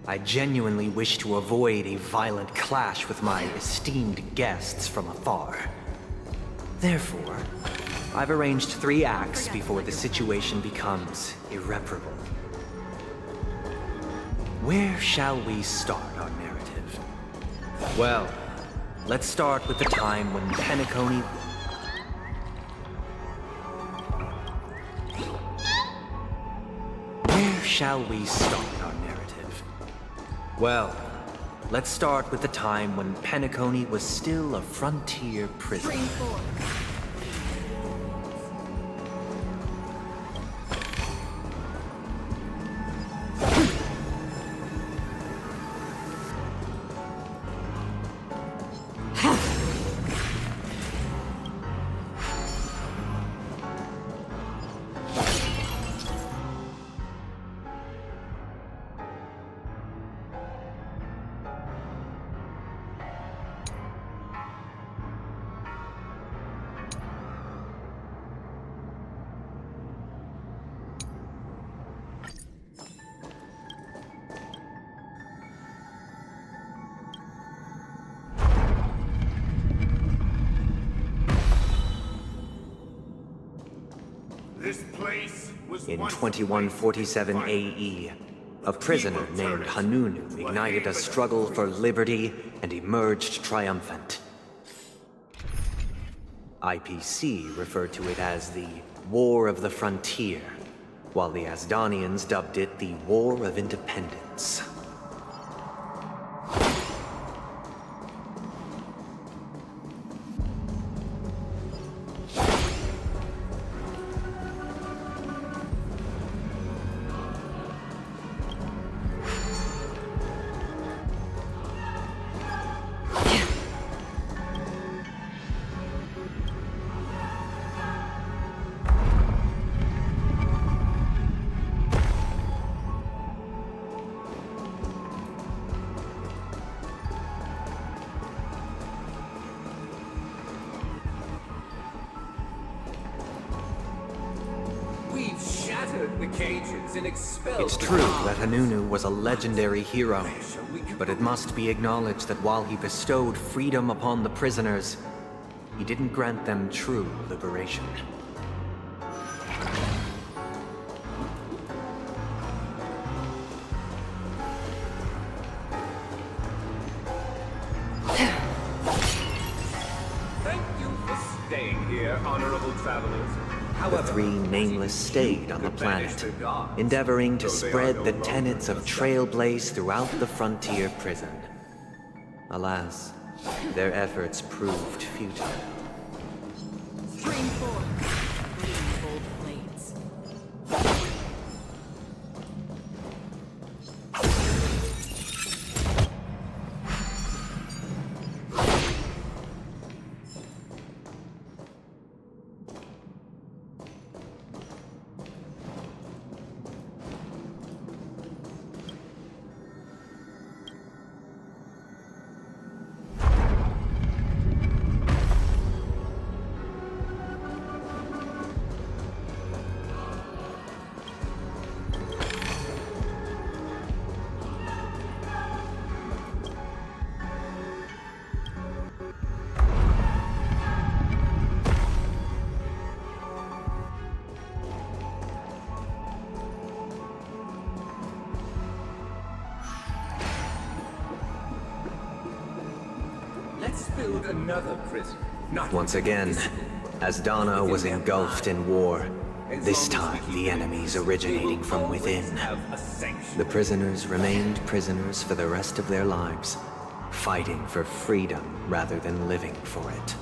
I genuinely wish to avoid a violent clash with my esteemed guests from afar. Therefore, I've arranged 3 acts before the situation becomes irreparable. Where shall we start our narrative? Well, let's start with the time when Penacony... Where shall we start our narrative? Well, let's start with the time when Penacony was still a frontier prison. This place was In once 2147 AE, a prisoner named Hanunu ignited a struggle for liberty and emerged triumphant. IPC referred to it as the War of the Frontier, while the Asdanians dubbed it the War of Independence. The cages and expelled. It's true that Hanunu was a legendary hero, but it must be acknowledged that while he bestowed freedom upon the prisoners, he didn't grant them true liberation. Thank you for staying here, honorable travelers. The 3 nameless stayed on the planet, endeavoring to spread the tenets of Trailblaze throughout the frontier prison. Alas, their efforts proved futile. Stream 4. Gold blades. Let's build another prison. Not Once again, Asdana was engulfed in war, this time the enemies originating from within. The prisoners remained prisoners for the rest of their lives, fighting for freedom rather than living for it.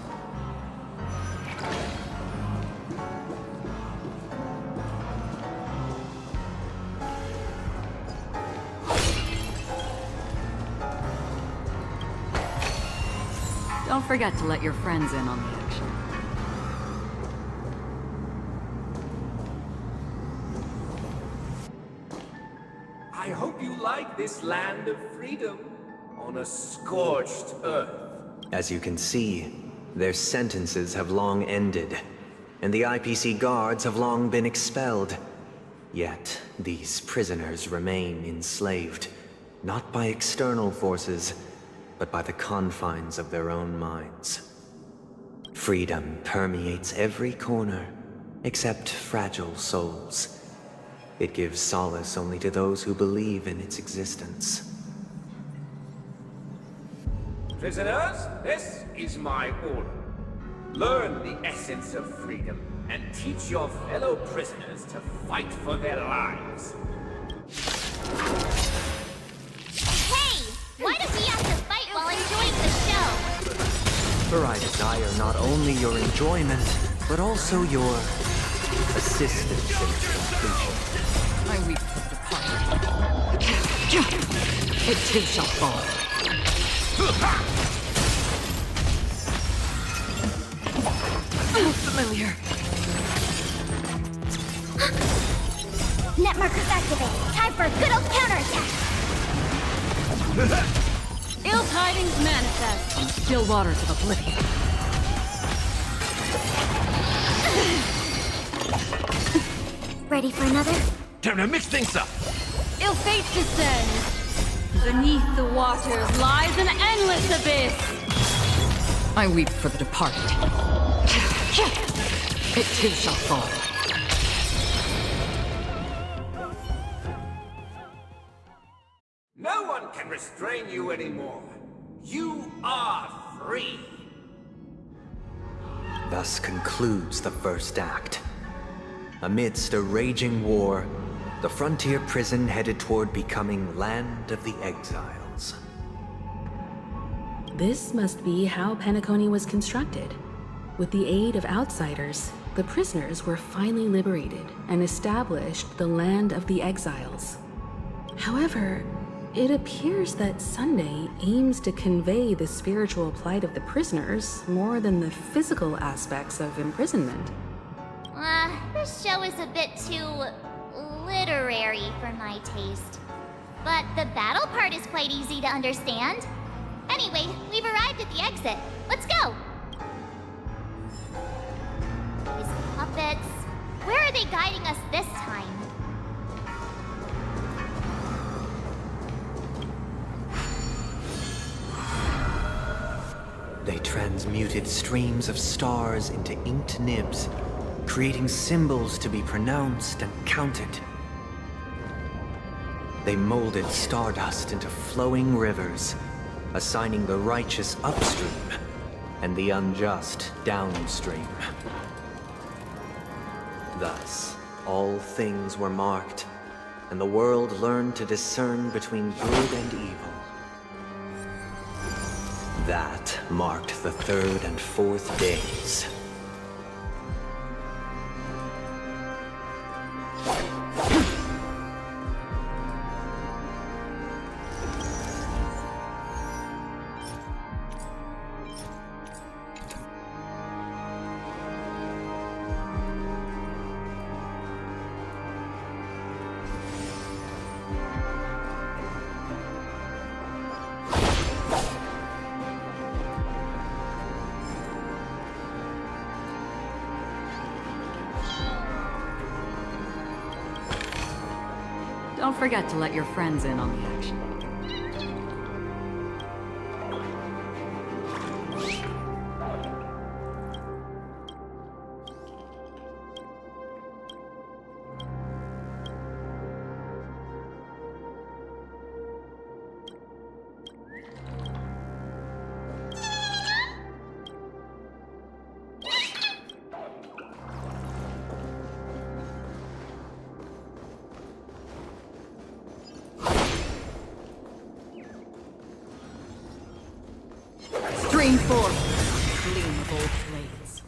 Don't forget to let your friends in on the action. I hope you like this land of freedom on a scorched earth. As you can see, their sentences have long ended, and the IPC guards have long been expelled. Yet, these prisoners remain enslaved, not by external forces, but by the confines of their own minds. Freedom permeates every corner, except fragile souls. It gives solace only to those who believe in its existence. Prisoners, this is my order. Learn the essence of freedom and teach your fellow prisoners to fight for their lives. Hey! Why do we have to fight while enjoying the show? For I desire not only your enjoyment, but also your assistance in completion. I weep for the departed. It too shall fall. Oh, familiar. Net markers activated. Time for a good old counterattack. Ill tidings manifest from still waters of oblivion. Ready for another? Time to mix things up! Ill fate descends. Beneath the waters lies an endless abyss. I weep for the departed. It too shall fall. No one can restrain you anymore. You are free. Thus concludes the first act. Amidst a raging war, the frontier prison headed toward becoming Land of the Exiles. This must be how Penacony was constructed. With the aid of outsiders, the prisoners were finally liberated and established the Land of the Exiles. However, it appears that Sunday aims to convey the spiritual plight of the prisoners more than the physical aspects of imprisonment. This show is a bit too literary for my taste. But the battle part is quite easy to understand. Anyway, we've arrived at the exit. Let's go! These puppets... Where are they guiding us this time? They transmuted streams of stars into inked nibs, creating symbols to be pronounced and counted. They molded stardust into flowing rivers, assigning the righteous upstream and the unjust downstream. Thus, all things were marked, and the world learned to discern between good and evil. That marked the third and fourth days. Don't forget to let your friends in on the action. Stream forth, gleam of old blades.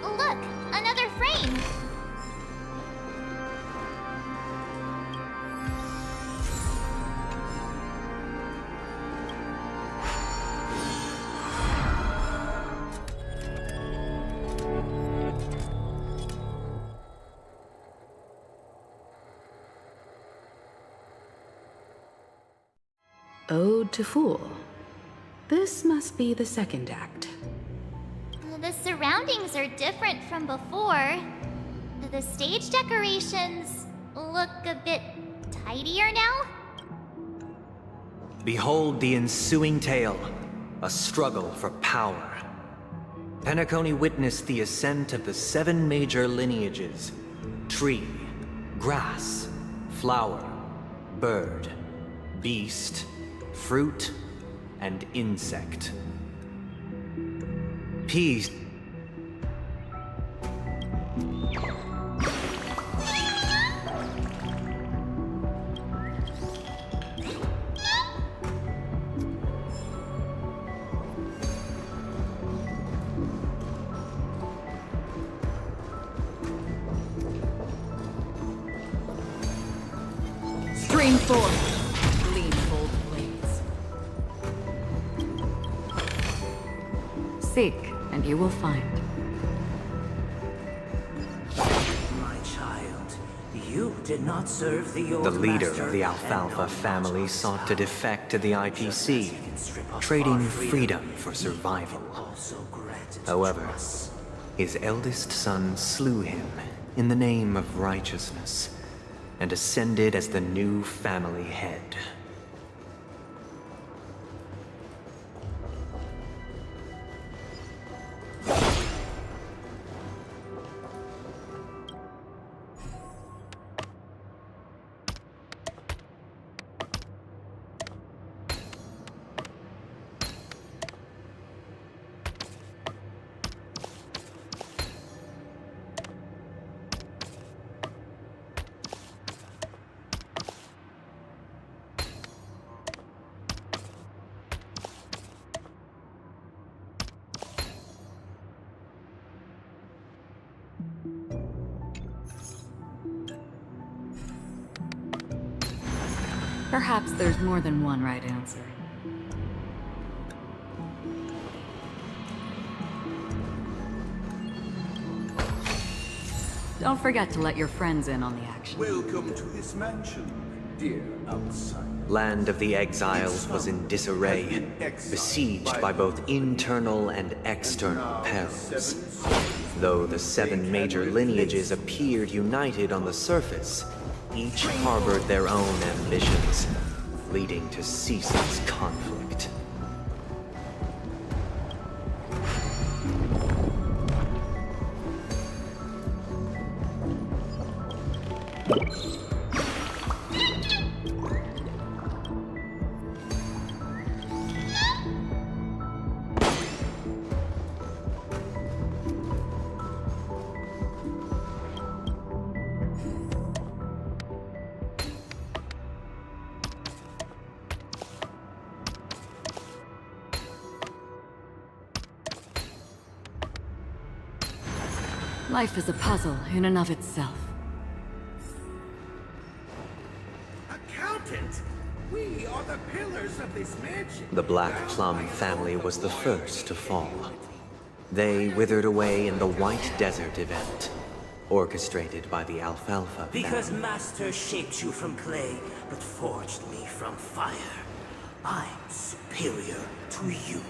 Look, another frame! Ode to Fool. This must be the second act. The surroundings are different from before. The stage decorations look a bit tidier now. Behold the ensuing tale, a struggle for power. Penacony witnessed the ascent of the 7 major lineages: tree, grass, flower, bird, beast, fruit, and insect. Peace. Stream forth, gleam bold blades. Seek, and you will find. My child, you did not serve the old The leader master, of the and Alfalfa no family magical sought to style. defect to the IPC, Just as you can strip off trading our freedom for survival. Also granted to However, us. his eldest son slew him in the name of righteousness and ascended as the new family head. Perhaps there's more than one right answer. Don't forget to let your friends in on the action. Welcome to this mansion, dear outsider. Land of the Exiles was in disarray, besieged by both internal and external perils. Though the 7 major lineages appeared united on the surface, each harbored their own ambitions, leading to ceaseless conflict. Life is a puzzle in and of itself. Accountant! We are the pillars of this mansion. The Black Plum family was the first to fall. They withered away in the White Desert event, orchestrated by the Alfalfa Because family. Master shaped you from clay, but forged me from fire. I'm superior to you.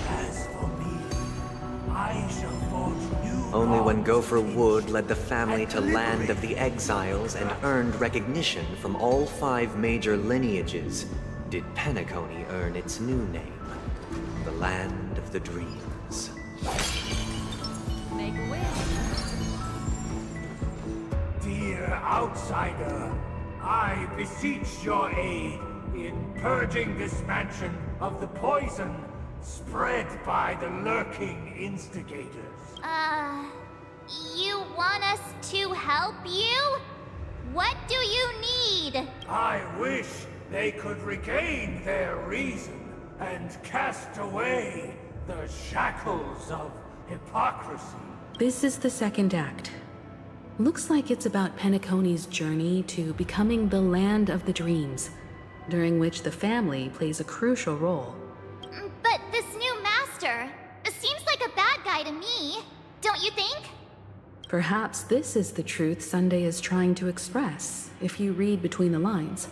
As for me, I shall forge new Only when bonds Gopher with Wood led the family to Land of the Exiles and earned recognition from all 5 major lineages did Penacony earn its new name, the Land of the Dreams. Dear outsider, I beseech your aid in purging this mansion of the poison spread by the lurking instigators. You want us to help you? What do you need? I wish they could regain their reason and cast away the shackles of hypocrisy. This is the second act. Looks like it's about Penacony's journey to becoming the land of the dreams, during which the family plays a crucial role. But this new master seems like a bad guy to me, don't you think? Perhaps this is the truth Sunday is trying to express, if you read between the lines.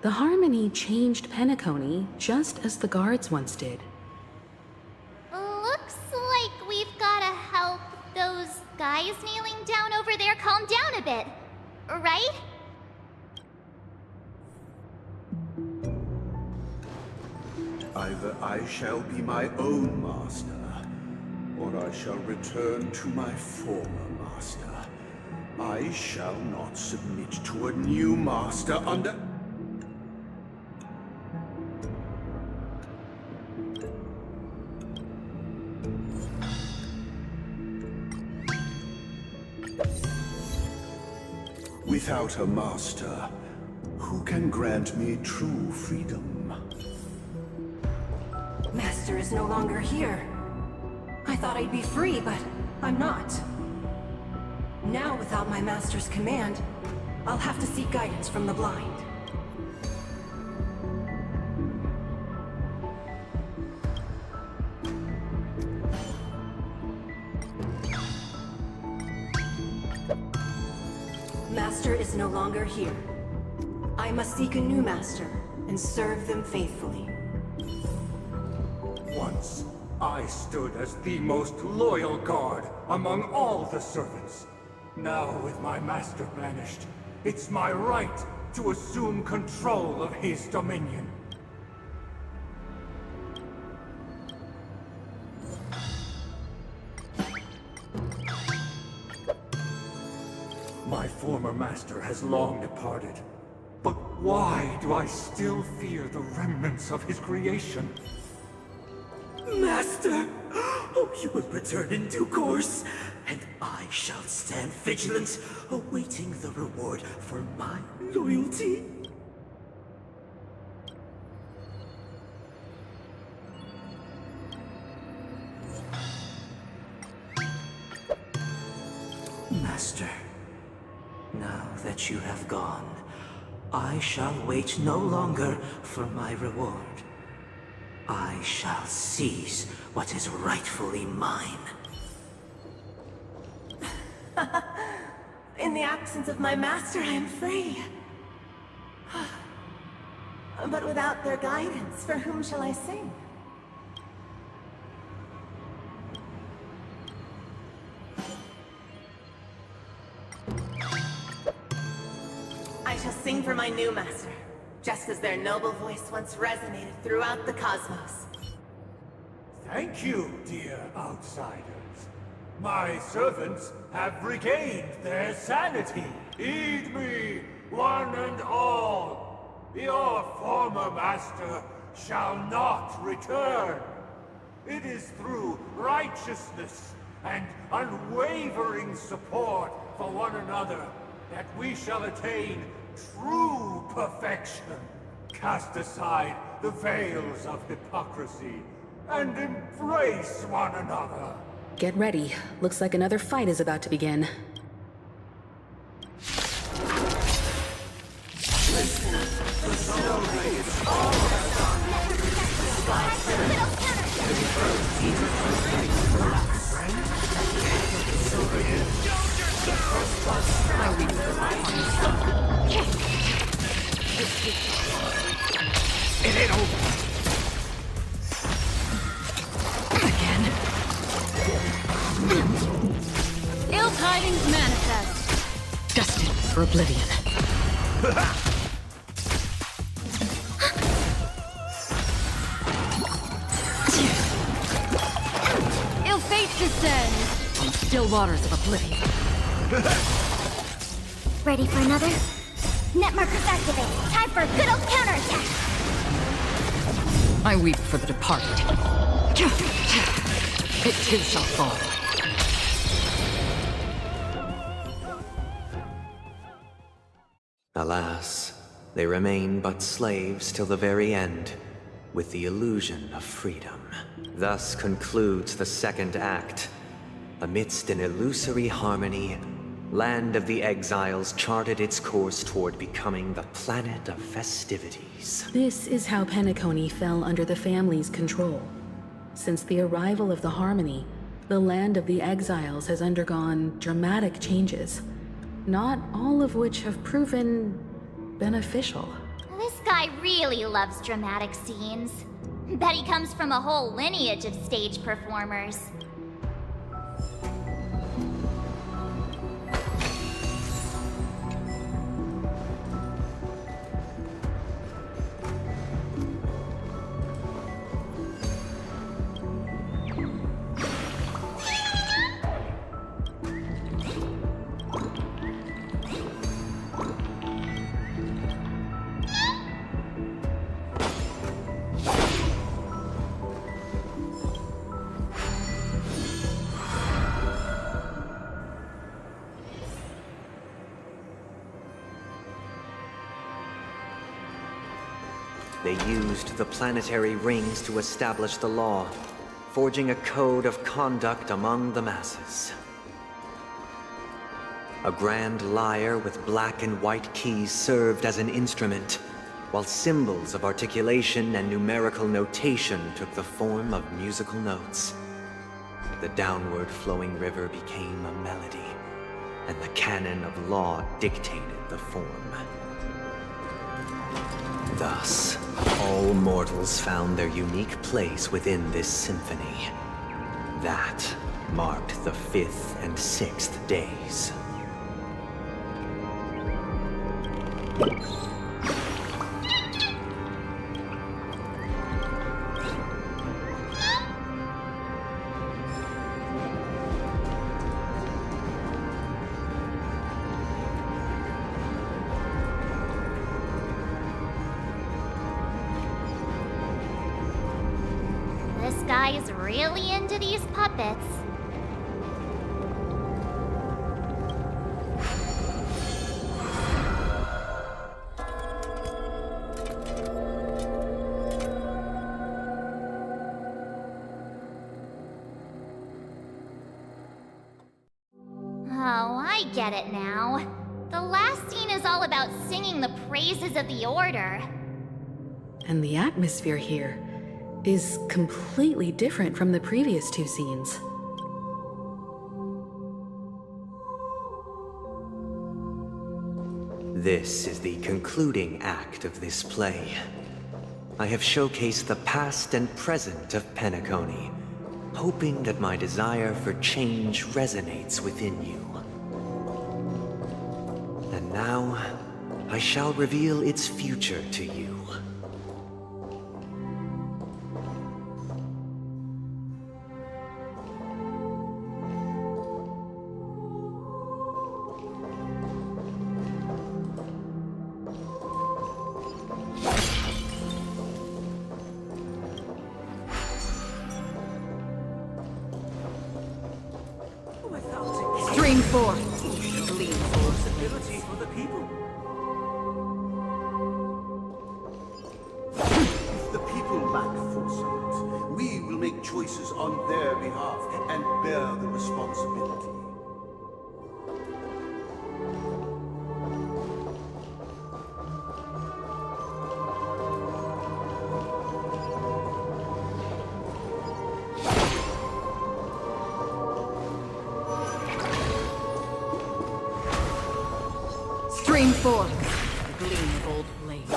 The Harmony changed Penacony just as the guards once did. Looks like we've gotta help those guys kneeling down over there calm down a bit, right? Either I shall be my own master, or I shall return to my former master. I shall not submit to a new master under... Without a master, who can grant me true freedom? Master is no longer here. I thought I'd be free, but I'm not. Now, without my master's command, I'll have to seek guidance from the blind. Master is no longer here. I must seek a new master and serve them faithfully. Once, I stood as the most loyal guard among all the servants. Now, with my master banished, it's my right to assume control of his dominion. My former master has long departed. But why do I still fear the remnants of his creation? Master! Oh, you will return in due course, and I shall stand vigilant, awaiting the reward for my loyalty. Master, now that you have gone, I shall wait no longer for my reward. I shall seize what is rightfully mine. In the absence of my master, I am free. But without their guidance, for whom shall I sing? I shall sing for my new master, just as their noble voice once resonated throughout the cosmos. Thank you, dear outsiders. My servants have regained their sanity. Heed me, one and all. Your former master shall not return. It is through righteousness and unwavering support for one another that we shall attain true perfection. Cast aside the veils of hypocrisy and embrace one another. Get ready. Looks like another fight is about to begin. It ain't over. Again. Ill tidings manifest. Destined for oblivion. Ill fate descends on the still waters of oblivion. Ready for another? Net markers activate. Time for a good old counterattack. I weep for the departed. It too shall fall. Alas, they remain but slaves till the very end, with the illusion of freedom. Thus concludes the second act. Amidst an illusory harmony, Land of the Exiles charted its course toward becoming the planet of festivities. This is how Penacony fell under the family's control. Since the arrival of the Harmony, the Land of the Exiles has undergone dramatic changes, not all of which have proven beneficial. This guy really loves dramatic scenes. Bet he comes from a whole lineage of stage performers. They used the planetary rings to establish the law, forging a code of conduct among the masses. A grand lyre with black and white keys served as an instrument, while symbols of articulation and numerical notation took the form of musical notes. The downward flowing river became a melody, and the canon of law dictated the form. Thus, all mortals found their unique place within this symphony. That marked the 5th and 6th days. This guy is really into these puppets. Oh, I get it now. The last scene is all about singing the praises of the Order. And the atmosphere here is completely different from the previous two scenes. This is the concluding act of this play. I have showcased the past and present of Penacony, hoping that my desire for change resonates within you. And now, I shall reveal its future to you. Stream forth. Gleam responsibility for the people. If the people lack foresight, we will make choices on their behalf and bear the responsibility. Stream forth. Gleam of old blades.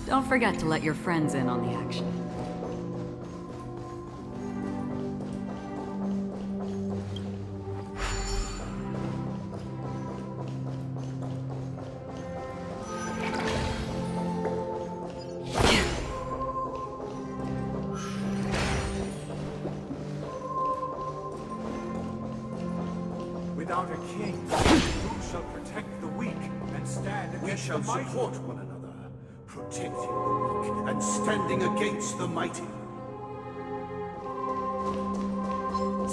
Don't forget to let your friends in on the action. Without a king, who shall protect the weak and stand We against shall the mighty? support one another, protecting the weak and standing against the mighty.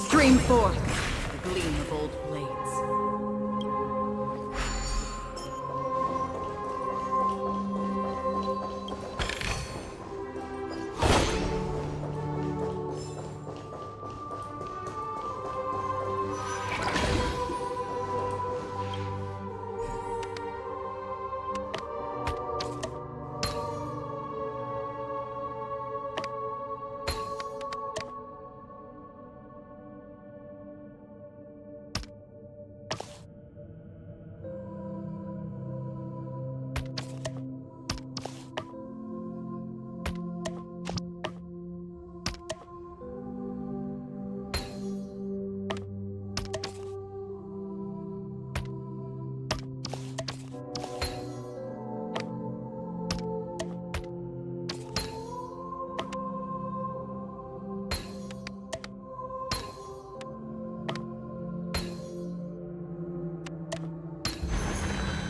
Stream forth the gleam of old blades.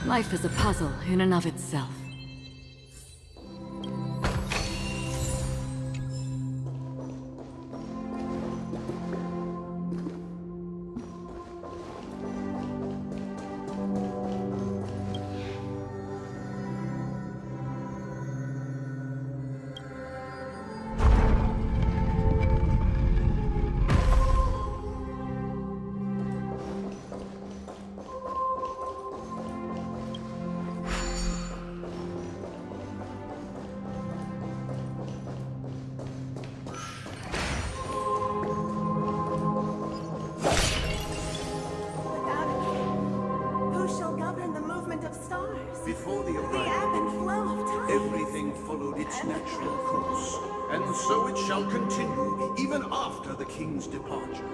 Life is a puzzle in and of itself. Without a king, who shall govern the movement of stars? Before the The arrival, ebb and flow of time. everything followed its natural course, and so it shall continue even after the king's departure.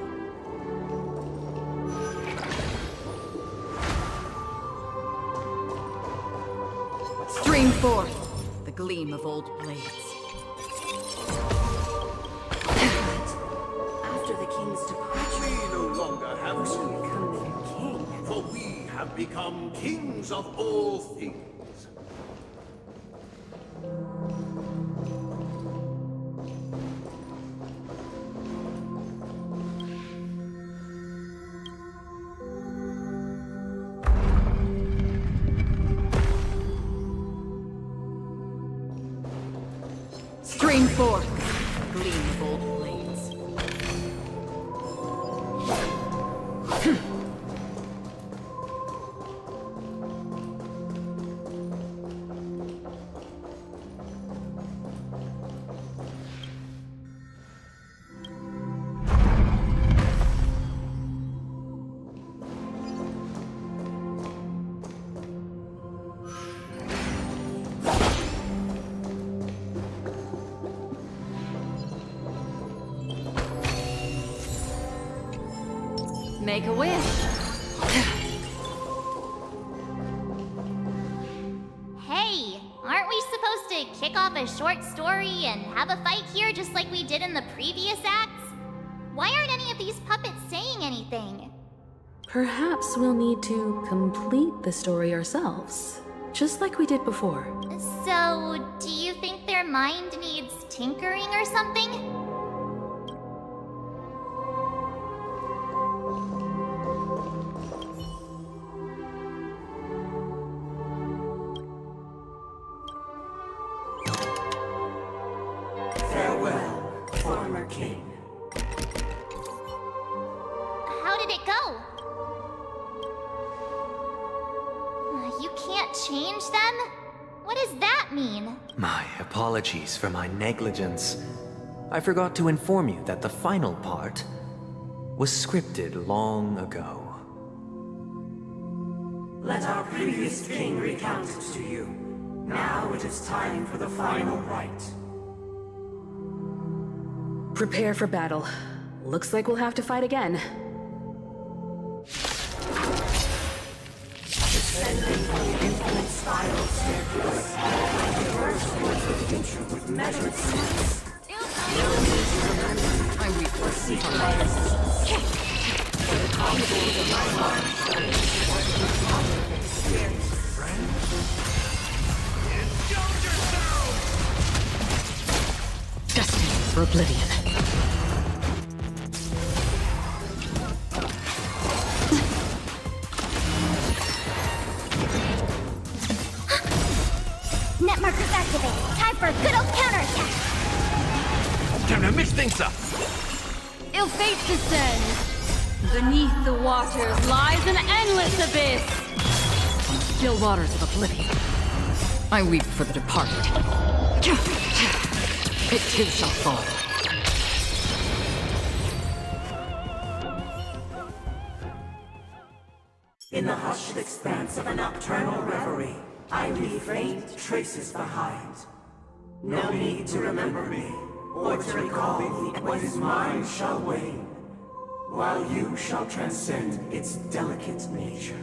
Stream forth the gleam of old blades. After the king's departure, We no longer have who shall to, become their king? for we have become kings of all things. Stream forth the gleam of old blades. Make a wish. Hey, aren't we supposed to kick off a short story and have a fight here just like we did in the previous acts? Why aren't any of these puppets saying anything? Perhaps we'll need to complete the story ourselves, just like we did before. So, do you think their mind needs tinkering or something? Farewell, former king. How did it go? You can't change them? What does that mean? My apologies for my negligence. I forgot to inform you that the final part was scripted long ago. Let our previous king recount it to you. Now it is time for the final rite. Prepare for battle. Looks like we'll have to fight again. Descending from the infinite spiral staircase, diverge towards the future with measured steps. I weep for Seek life. For the contours of my mind. Destined for oblivion. Net markers activated. Time for a good old counterattack. Time to mix things up! Ill fate descends. Beneath the waters lies an endless abyss. On the still waters of oblivion, I weep for the departed. It too shall fall. In the hushed expanse of a nocturnal reverie, I leave faint traces behind. No need to remember me, or to recall what is mine shall wane, while you shall transcend its delicate nature.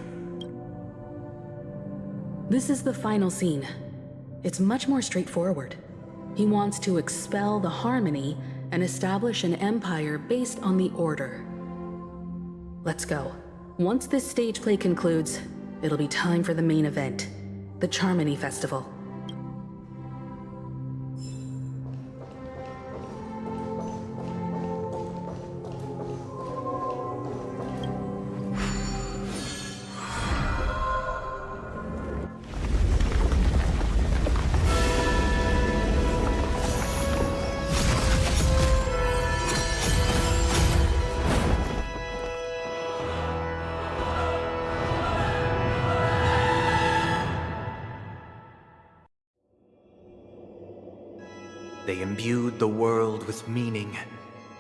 This is the final scene. It's much more straightforward. He wants to expel the harmony and establish an empire based on the order. Let's go. Once this stage play concludes, it'll be time for the main event, the Charmony Festival. They imbued the world with meaning,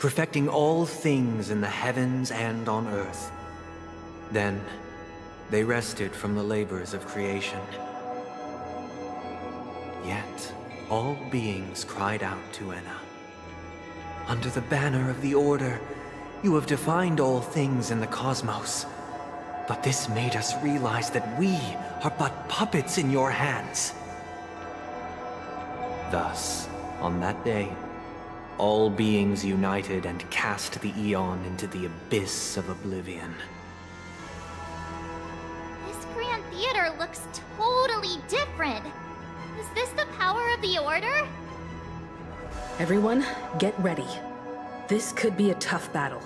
perfecting all things in the heavens and on earth. Then, they rested from the labors of creation. Yet, all beings cried out to Enna. Under the banner of the Order, you have defined all things in the cosmos. But this made us realize that we are but puppets in your hands. Thus, on that day, all beings united and cast the Eon into the abyss of oblivion. This Grand Theater looks totally different. Is this the power of the Order? Everyone, get ready. This could be a tough battle.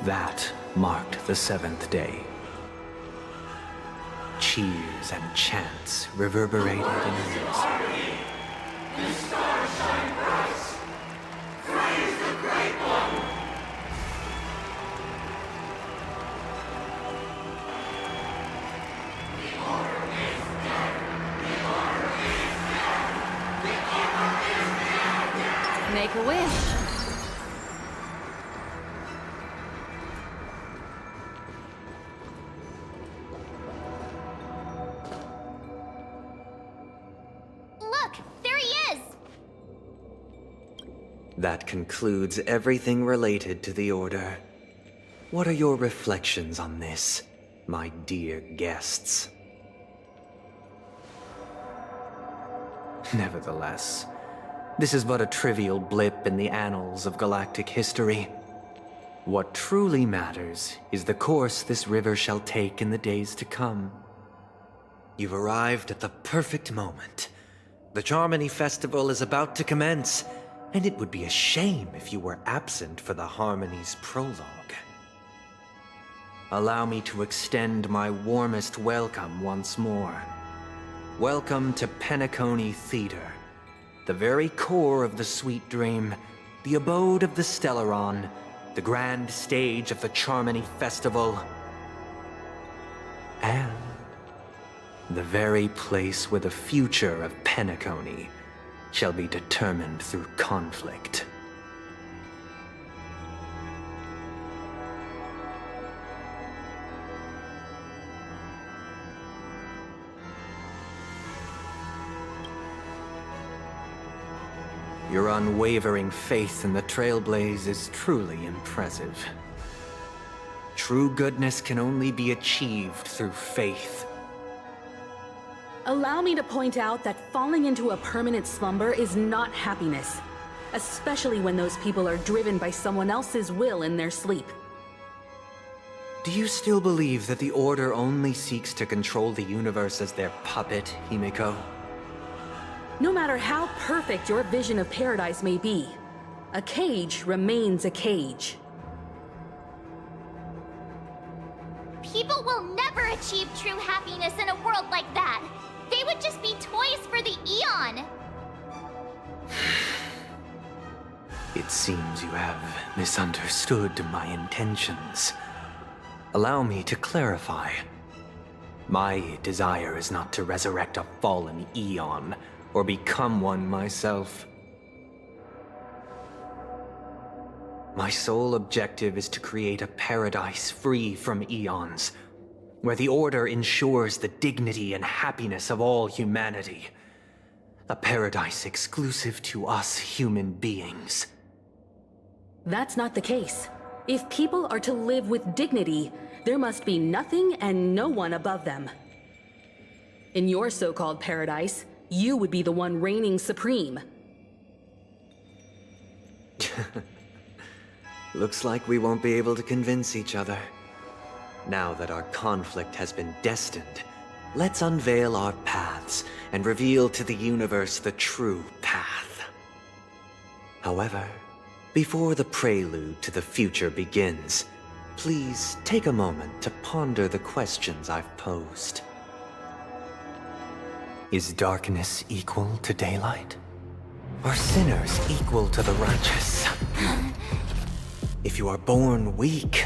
That marked the seventh day. Cheers and chants reverberated in unison. The stars shine bright. Praise the Great One. The Order is dead. The Order is dead. The Order is dead. Make a wish. Look, there he is! That concludes everything related to the Order. What are your reflections on this, my dear guests? Nevertheless, this is but a trivial blip in the annals of galactic history. What truly matters is the course this river shall take in the days to come. You've arrived at the perfect moment. The Charmony Festival is about to commence, and it would be a shame if you were absent for the Harmony's prologue. Allow me to extend my warmest welcome once more. Welcome to Penacony Theater, the very core of the Sweet Dream, the abode of the Stellaron, the grand stage of the Charmony Festival, and The very place where the future of Penacony shall be determined through conflict. Your unwavering faith in the Trailblaze is truly impressive. True goodness can only be achieved through faith. Allow me to point out that falling into a permanent slumber is not happiness, especially when those people are driven by someone else's will in their sleep. Do you still believe that the Order only seeks to control the universe as their puppet, Himiko? No matter how perfect your vision of paradise may be, a cage remains a cage. People will never achieve true happiness in a world like that. They would just be toys for the Eon. It seems you have misunderstood my intentions. Allow me to clarify. My desire is not to resurrect a fallen Eon, or become one myself. My sole objective is to create a paradise free from eons, where the Order ensures the dignity and happiness of all humanity. A paradise exclusive to us human beings. That's not the case. If people are to live with dignity, there must be nothing and no one above them. In your so-called paradise, you would be the one reigning supreme. Looks like we won't be able to convince each other. Now that our conflict has been destined, let's unveil our paths and reveal to the universe the true path. However, before the prelude to the future begins, please take a moment to ponder the questions I've posed. Is darkness equal to daylight? Are sinners equal to the righteous? If you are born weak,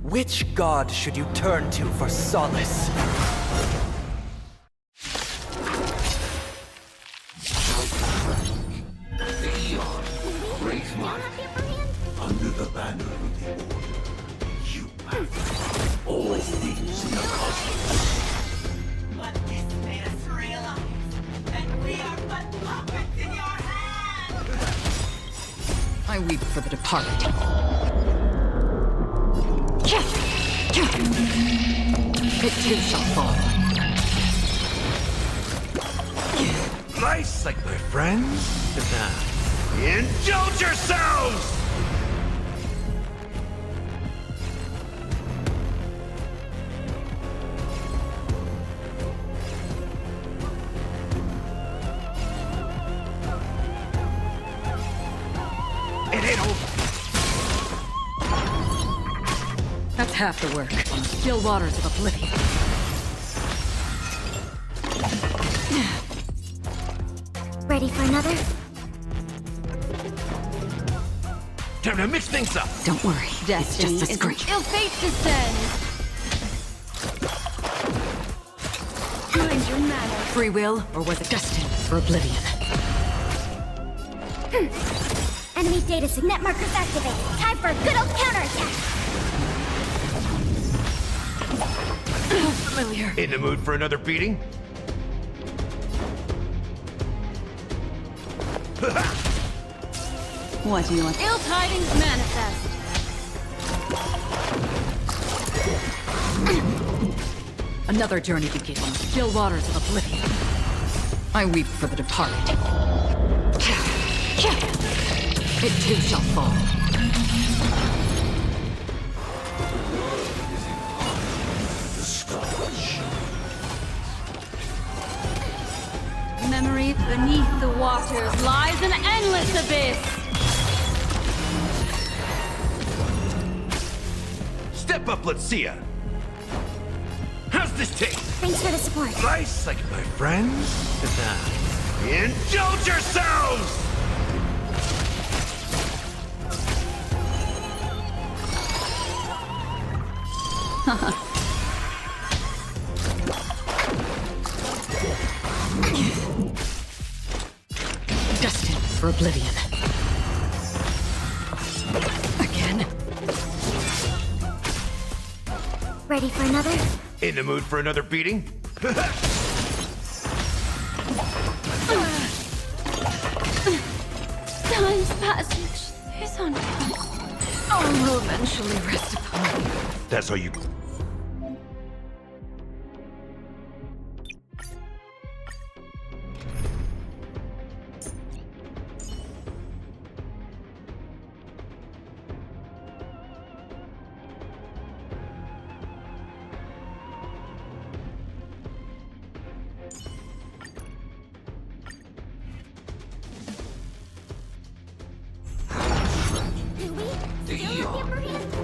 which god should you turn to for solace? Under the banner of the Order, you have all things in the cosmos. But this made us realize that we are but puppets in your hands! I weep for the departed. It too shall fall. Nice, like my friends. Indulge yourselves! It ain't over. That's half the work. On the still waters of oblivion. Ready for another? Time to mix things up. Don't worry. Destiny it's just a is scream. ill fate descends. Mind your manners. Free will, or was it destined for oblivion? Enemy data signet markers activated. Time for a good old counterattack. Familiar. In the mood for another beating? What do you want? Ill tidings manifest. Another journey begins on the still waters of oblivion. I weep for the departed. It too shall fall. Memory beneath the waters lies an endless abyss. Step up, let's see ya. How's this taste? Thanks for the support. Nice, like my friends. Indulge yourselves! for oblivion. Again? Ready for another? In the mood for another beating? Time's passage is unkind. I will eventually rest upon you. That's how you...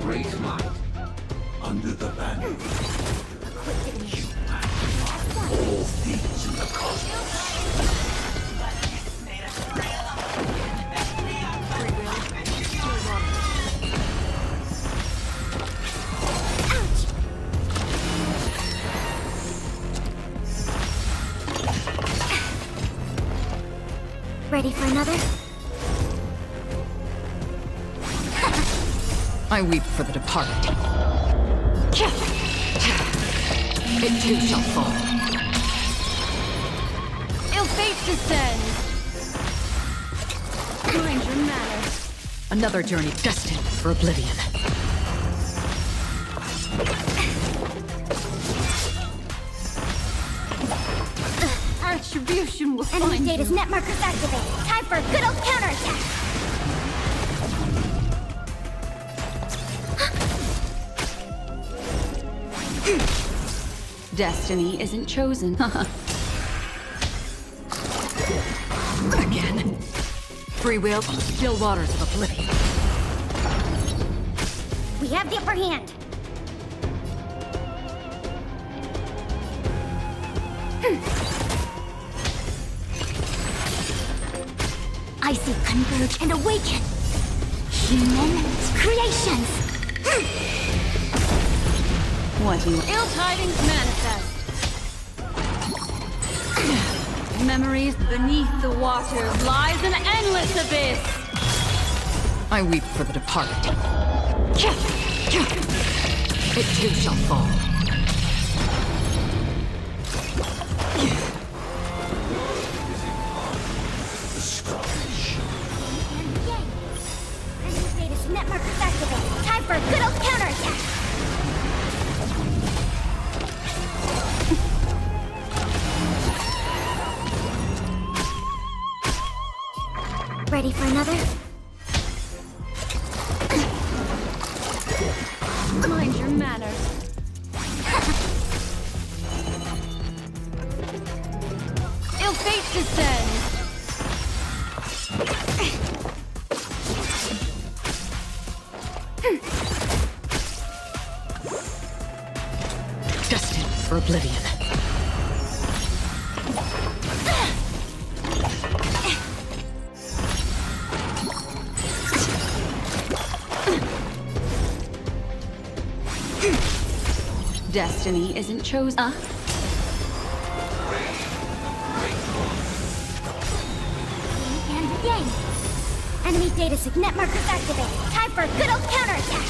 Great might. Under the banner. You all things in the cosmos. Ready for another? I weep for the departed. It too shall fall. Ill fate descends. Mind your manners. Another journey destined for oblivion. Attribution will Enemy find data's you. net markers activated. Time for a good old counterattack. Destiny isn't chosen. Again. Free will on the still waters of oblivion. We have the upper hand. I see converge and awaken. Human creations. What do you... Ill tidings manifest. Memories beneath the waters lies an endless abyss. I weep for the departed. It too shall fall. Enemy data's net markers activated. Time for a good old counterattack. Ready for another? Mind your manners. Ill fate descends. Destined for oblivion. Destiny isn't chosen. And yang. Enemy data signet markers activated. Time for a good old counterattack.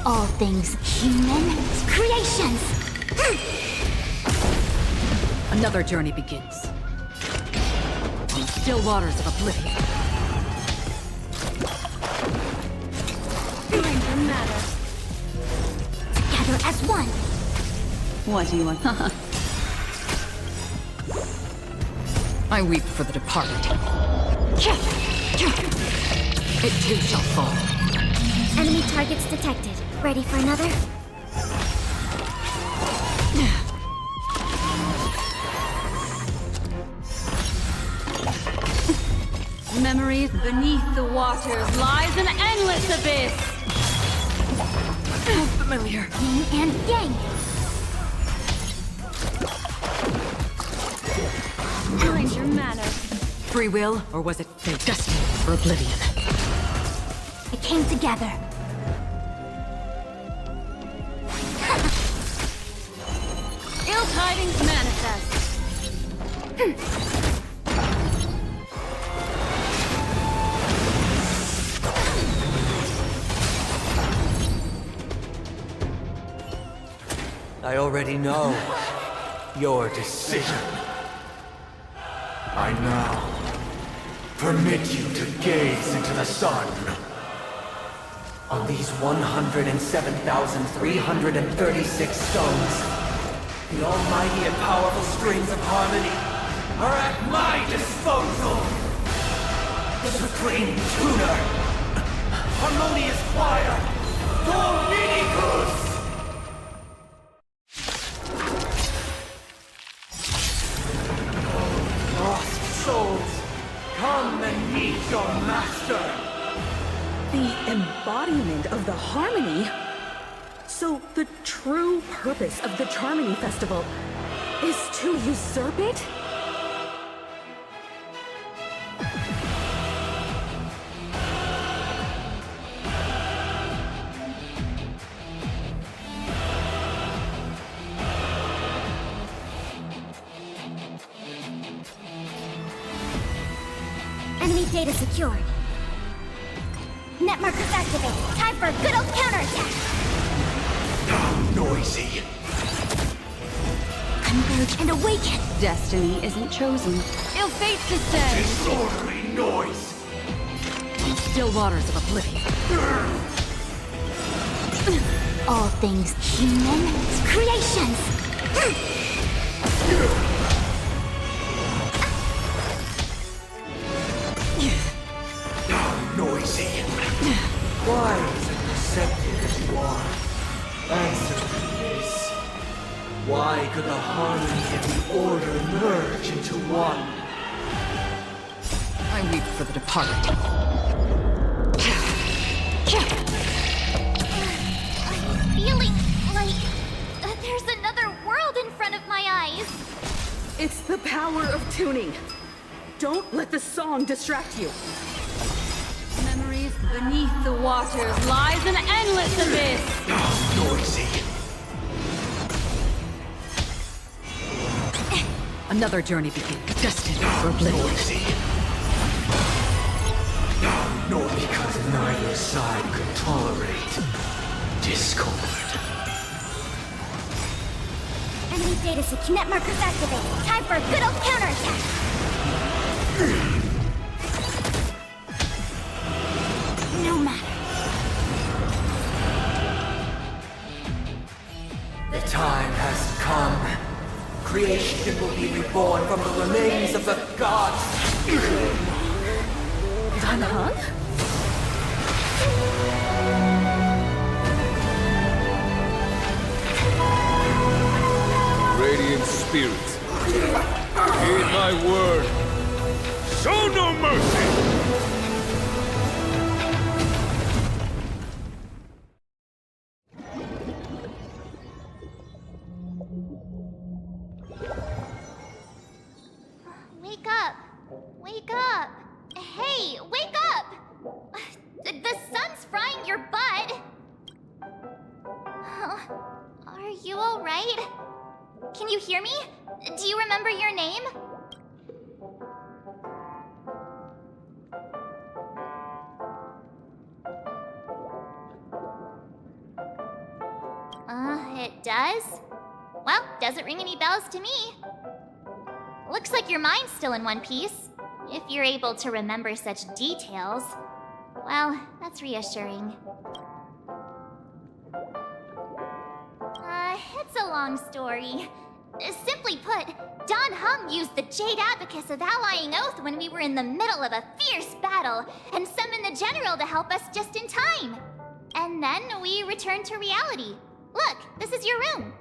All things human creations. Another journey begins. On the still waters of oblivion. Mind your manners. Together as one. What do you want? I weep for the departed. It too shall fall. Enemy targets detected. Ready for another? Memories beneath the waters lies an endless abyss. How familiar. Yin and yang. Mind your manners. Free will, or was it fate? Destined for oblivion. It came together. tidings manifest. I already know your decision. I now permit you to gaze into the sun. On these 107,336 stones, the almighty and powerful strings of harmony are at my disposal! The supreme tuner, harmonious choir, Dominicus! Lost souls, come and meet your master! The embodiment of the harmony? So the true purpose of the Charmony Festival is to usurp it? Enemy data secured. Net markers activated. Time for a good old counterattack. Noisy. Converge and awaken. Destiny isn't chosen. Ill fates descend. Disorderly noise. Still waters of oblivion. All things human creations. Noisy. Wise and receptive as you are, answer me this. Why could the harmony and the order merge into one? I weep for the departed. I'm feeling like there's another world in front of my eyes. It's the power of tuning. Don't let the song distract you. Memories beneath the waters lies an endless abyss. Noisy. Another journey begins, destined for oblivion. Noisy. Nor because neither side could tolerate discord. Enemy data secured. Net markers activated. Time for a good old counterattack. No matter. The time has come. Creation will be reborn from the remains of the gods. Danheng? Radiant spirits, heed my word. Show no mercy! Wake up! Wake up! Hey, wake up! The sun's frying your butt! Are you alright? Can you hear me? Do you remember your name? It does? Well, doesn't ring any bells to me. Looks like your mind's still in one piece. If you're able to remember such details. Well, that's reassuring. It's a long story. Simply put, Danheng used the Jade Abacus of Allying Oath when we were in the middle of a fierce battle and summoned the general to help us just in time. And then we returned to reality. Look, this is your room.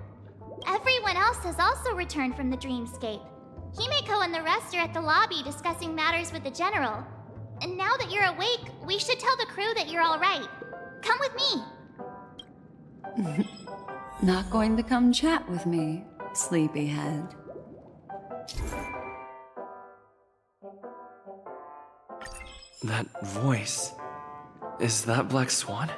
Everyone else has also returned from the dreamscape. Himeko and the rest are at the lobby discussing matters with the general. And now that you're awake, we should tell the crew that you're all right. Come with me. Not going to come chat with me, sleepyhead. That voice... is that Black Swan?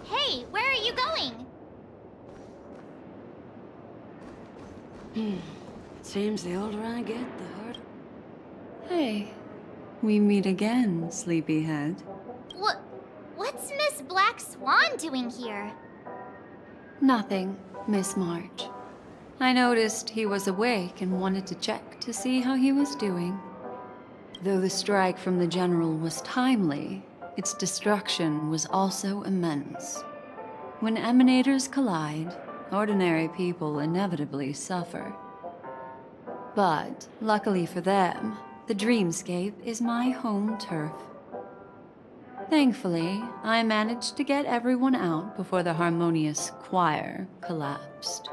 Hey, where are you going? Seems the older I get, the harder. Hey, we meet again, sleepyhead. What's Miss Black Swan doing here? Nothing, Miss March. I noticed he was awake and wanted to check to see how he was doing. Though the strike from the General was timely, its destruction was also immense. When emanators collide, ordinary people inevitably suffer. But, luckily for them, the dreamscape is my home turf. Thankfully, I managed to get everyone out before the harmonious choir collapsed.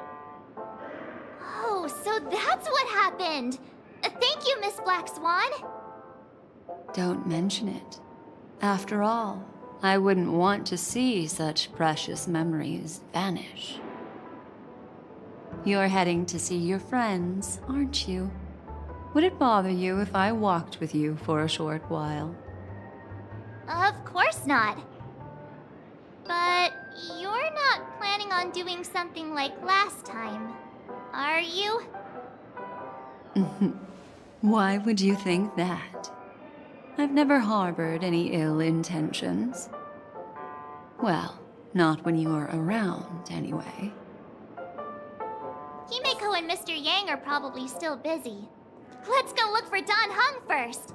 Oh, so that's what happened! Thank you, Miss Black Swan! Don't mention it. After all, I wouldn't want to see such precious memories vanish. You're heading to see your friends, aren't you? Would it bother you if I walked with you for a short while? Of course not. But you're not planning on doing something like last time, are you? Why would you think that? I've never harbored any ill intentions. Well, not when you are around, anyway. Himeko and Mr. Yang are probably still busy. Let's go look for Don Hung first!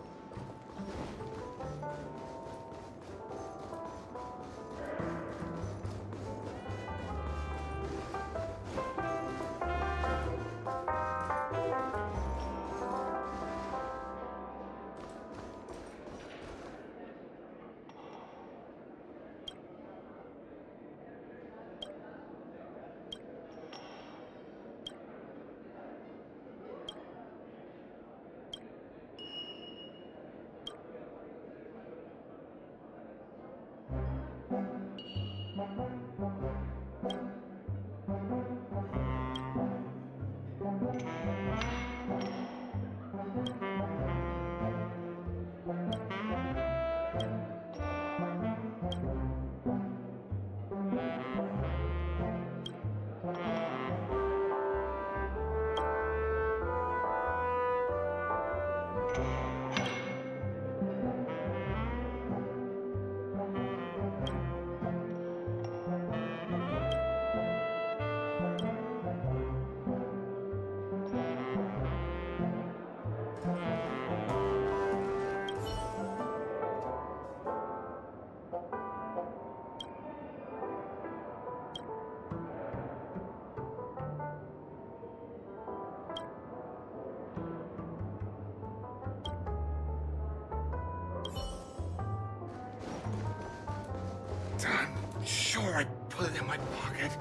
Before I put it in my pocket.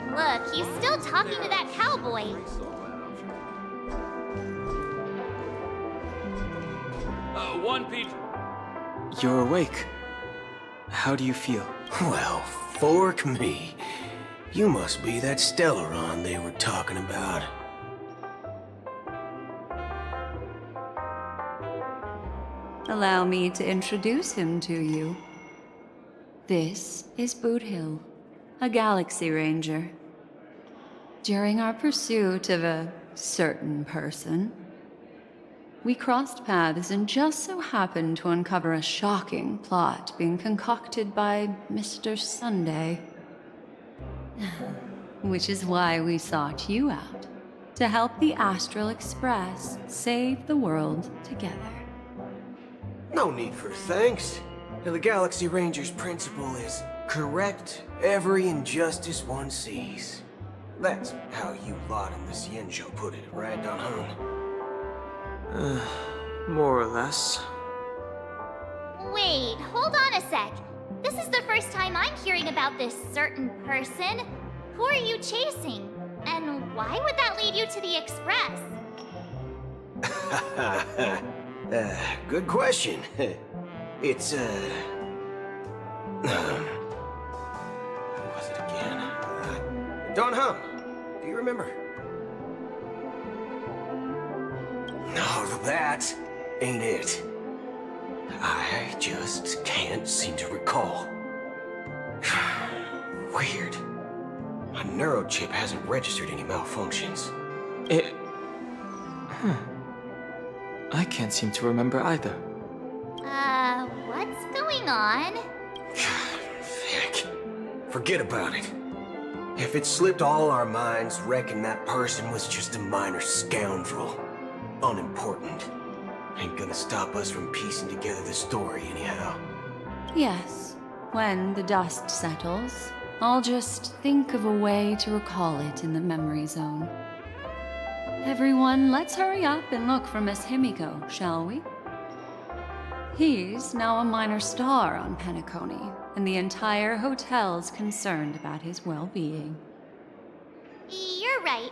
Look, he's still talking to that cowboy. One Pete. You're awake. How do you feel? Well, fork me. You must be that Stellaron they were talking about. Allow me to introduce him to you. This is Boot Hill, a Galaxy Ranger. During our pursuit of a certain person, we crossed paths and just so happened to uncover a shocking plot being concocted by Mr. Sunday. Which is why we sought you out, to help the Astral Express save the world together. No need for thanks. The Galaxy Ranger's principle is correct every injustice one sees. That's how you lot in the Cienjo put it, right, Don Hun? More or less. Wait, hold on a sec. This is the first time I'm hearing about this certain person. Who are you chasing? And why would that lead you to the Express? Good question. It's, what was it again? Don Hum, do you remember? No, that ain't it. I just can't seem to recall. Weird. My neurochip hasn't registered any malfunctions. I can't seem to remember either. What's going on? Heck. Forget about it. If it slipped all our minds, reckon that person was just a minor scoundrel. Unimportant. Ain't gonna stop us from piecing together the story anyhow. Yes, when the dust settles, I'll just think of a way to recall it in the memory zone. Everyone, let's hurry up and look for Miss Himiko, shall we? He's now a minor star on Penacony, and the entire hotel's concerned about his well-being. You're right.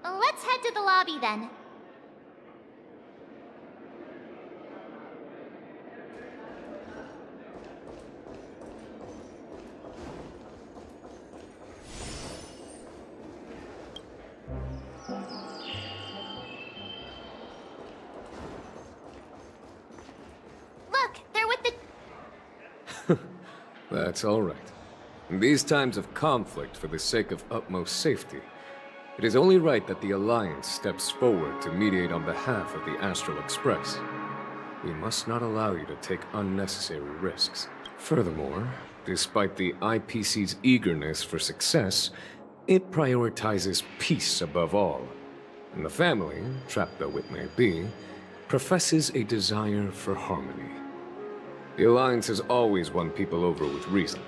Let's head to the lobby then. Look, they're with the... That's all right. In these times of conflict for the sake of utmost safety, it is only right that the Alliance steps forward to mediate on behalf of the Astral Express. We must not allow you to take unnecessary risks. Furthermore, despite the IPC's eagerness for success, it prioritizes peace above all. And the family, trapped though it may be, professes a desire for harmony. The Alliance has always won people over with reason.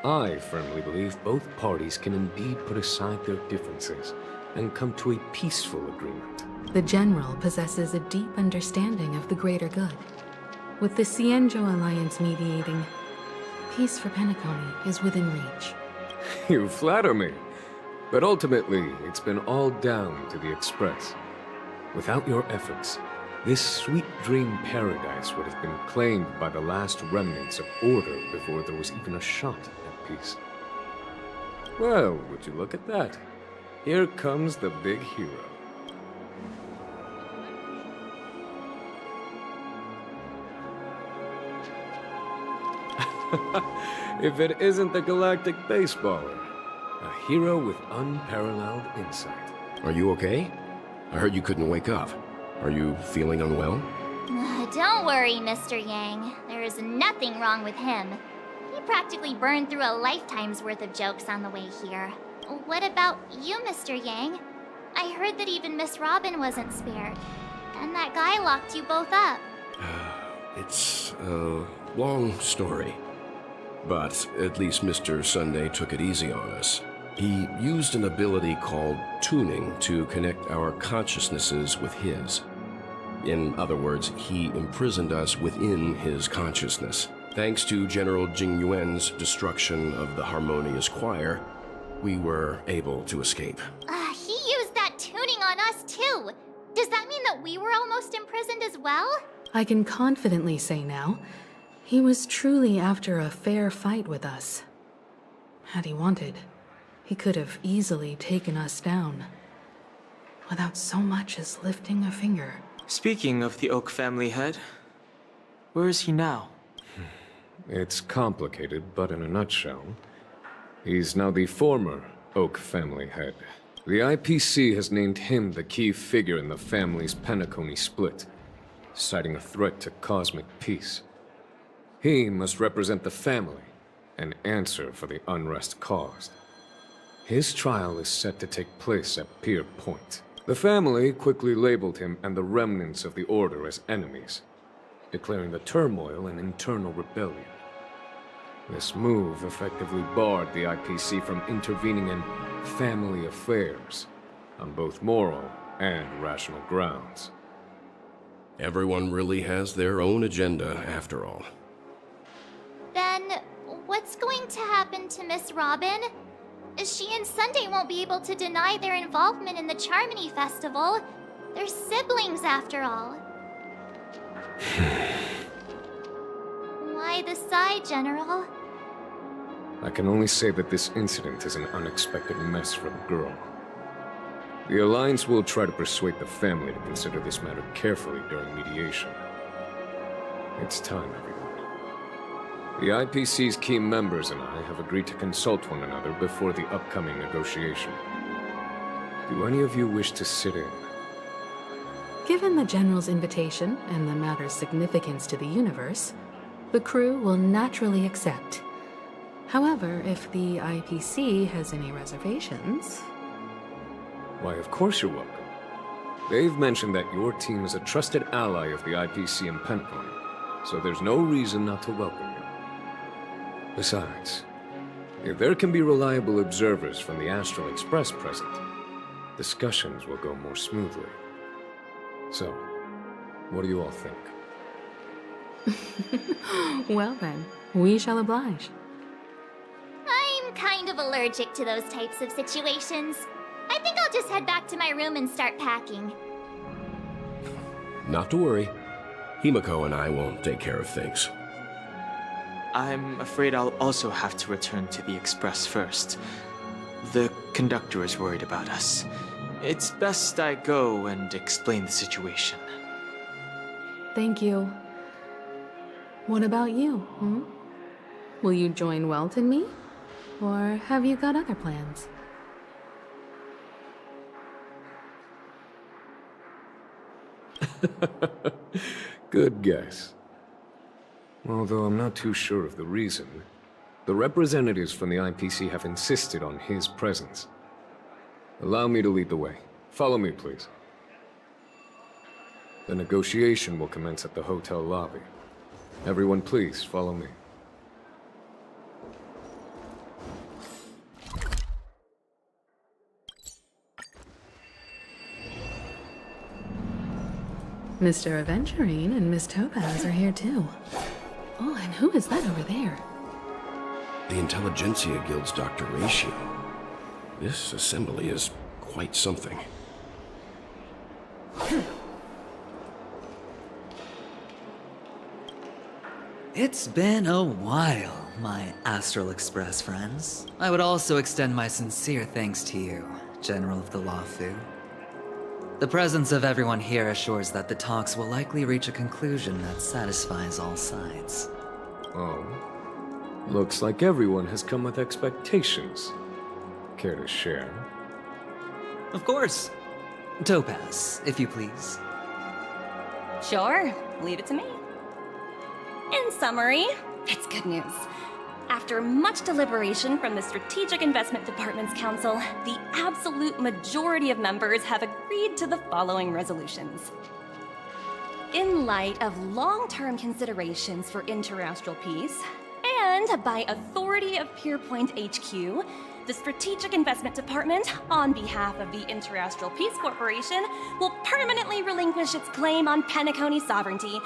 I firmly believe both parties can indeed put aside their differences and come to a peaceful agreement. The General possesses a deep understanding of the greater good. With the Cienjo Alliance mediating, peace for Penacony is within reach. You flatter me. But ultimately, it's been all down to the Express. Without your efforts, this sweet dream paradise would have been claimed by the last remnants of order before there was even a shot at peace. Well, would you look at that? Here comes the big hero. If it isn't the galactic baseballer, a hero with unparalleled insight. Are you okay? I heard you couldn't wake up. Are you feeling unwell? Don't worry, Mr. Yang. There is nothing wrong with him. He practically burned through a lifetime's worth of jokes on the way here. What about you, Mr. Yang? I heard that even Miss Robin wasn't spared. And that guy locked you both up. It's a long story. But at least Mr. Sunday took it easy on us. He used an ability called tuning to connect our consciousnesses with his. In other words, he imprisoned us within his consciousness. Thanks to General Jing Yuan's destruction of the Harmonious Choir, we were able to escape. He used that tuning on us too. Does that mean that we were almost imprisoned as well? I can confidently say now, he was truly after a fair fight with us. Had he wanted, he could have easily taken us down, without so much as lifting a finger. Speaking of the Oak family head, where is he now? It's complicated, but in a nutshell, he's now the former Oak family head. The IPC has named him the key figure in the family's Penacony split, citing a threat to cosmic peace. He must represent the family and answer for the unrest caused. His trial is set to take place at Pier Point. The family quickly labeled him and the remnants of the Order as enemies, declaring the turmoil an internal rebellion. This move effectively barred the IPC from intervening in family affairs on both moral and rational grounds. Everyone really has their own agenda, after all. Then, what's going to happen to Miss Robin? She and Sunday won't be able to deny their involvement in the Charmony Festival. They're siblings, after all. Why the sigh, General? I can only say that this incident is an unexpected mess for the girl. The Alliance will try to persuade the family to consider this matter carefully during mediation. It's time, everyone. The IPC's key members and I have agreed to consult one another before the upcoming negotiation. Do any of you wish to sit in? Given the General's invitation and the matter's significance to the universe, the crew will naturally accept. However, if the IPC has any reservations... Why, of course you're welcome. They've mentioned that your team is a trusted ally of the IPC in Penacony, so there's no reason not to welcome you. Besides, if there can be reliable observers from the Astral Express present, discussions will go more smoothly. So, what do you all think? Well then, we shall oblige. I'm kind of allergic to those types of situations. I think I'll just head back to my room and start packing. Not to worry. Himiko and I will take care of things. I'm afraid I'll also have to return to the Express first. The conductor is worried about us. It's best I go and explain the situation. Thank you. What about you, hmm? Will you join Welt and me? Or have you got other plans? Good guess. Although I'm not too sure of the reason, the representatives from the IPC have insisted on his presence. Allow me to lead the way. Follow me, please. The negotiation will commence at the hotel lobby. Everyone, please follow me. Mr. Aventurine and Miss Topaz are here too. Oh, and who is that over there? The Intelligentsia Guild's Dr. Ratio. This assembly is quite something. It's been a while, my Astral Express friends. I would also extend my sincere thanks to you, General of the Luofu. The presence of everyone here assures that the talks will likely reach a conclusion that satisfies all sides. Oh. Looks like everyone has come with expectations. Care to share? Of course. Topaz, if you please. Sure, leave it to me. In summary, it's good news. After much deliberation from the Strategic Investment Department's Council, the absolute majority of members have agreed to the following resolutions. In light of long-term considerations for interastral peace, And by authority of Pierpoint HQ, the Strategic Investment Department, on behalf of the Interastral Peace Corporation, will permanently relinquish its claim on Penacony sovereignty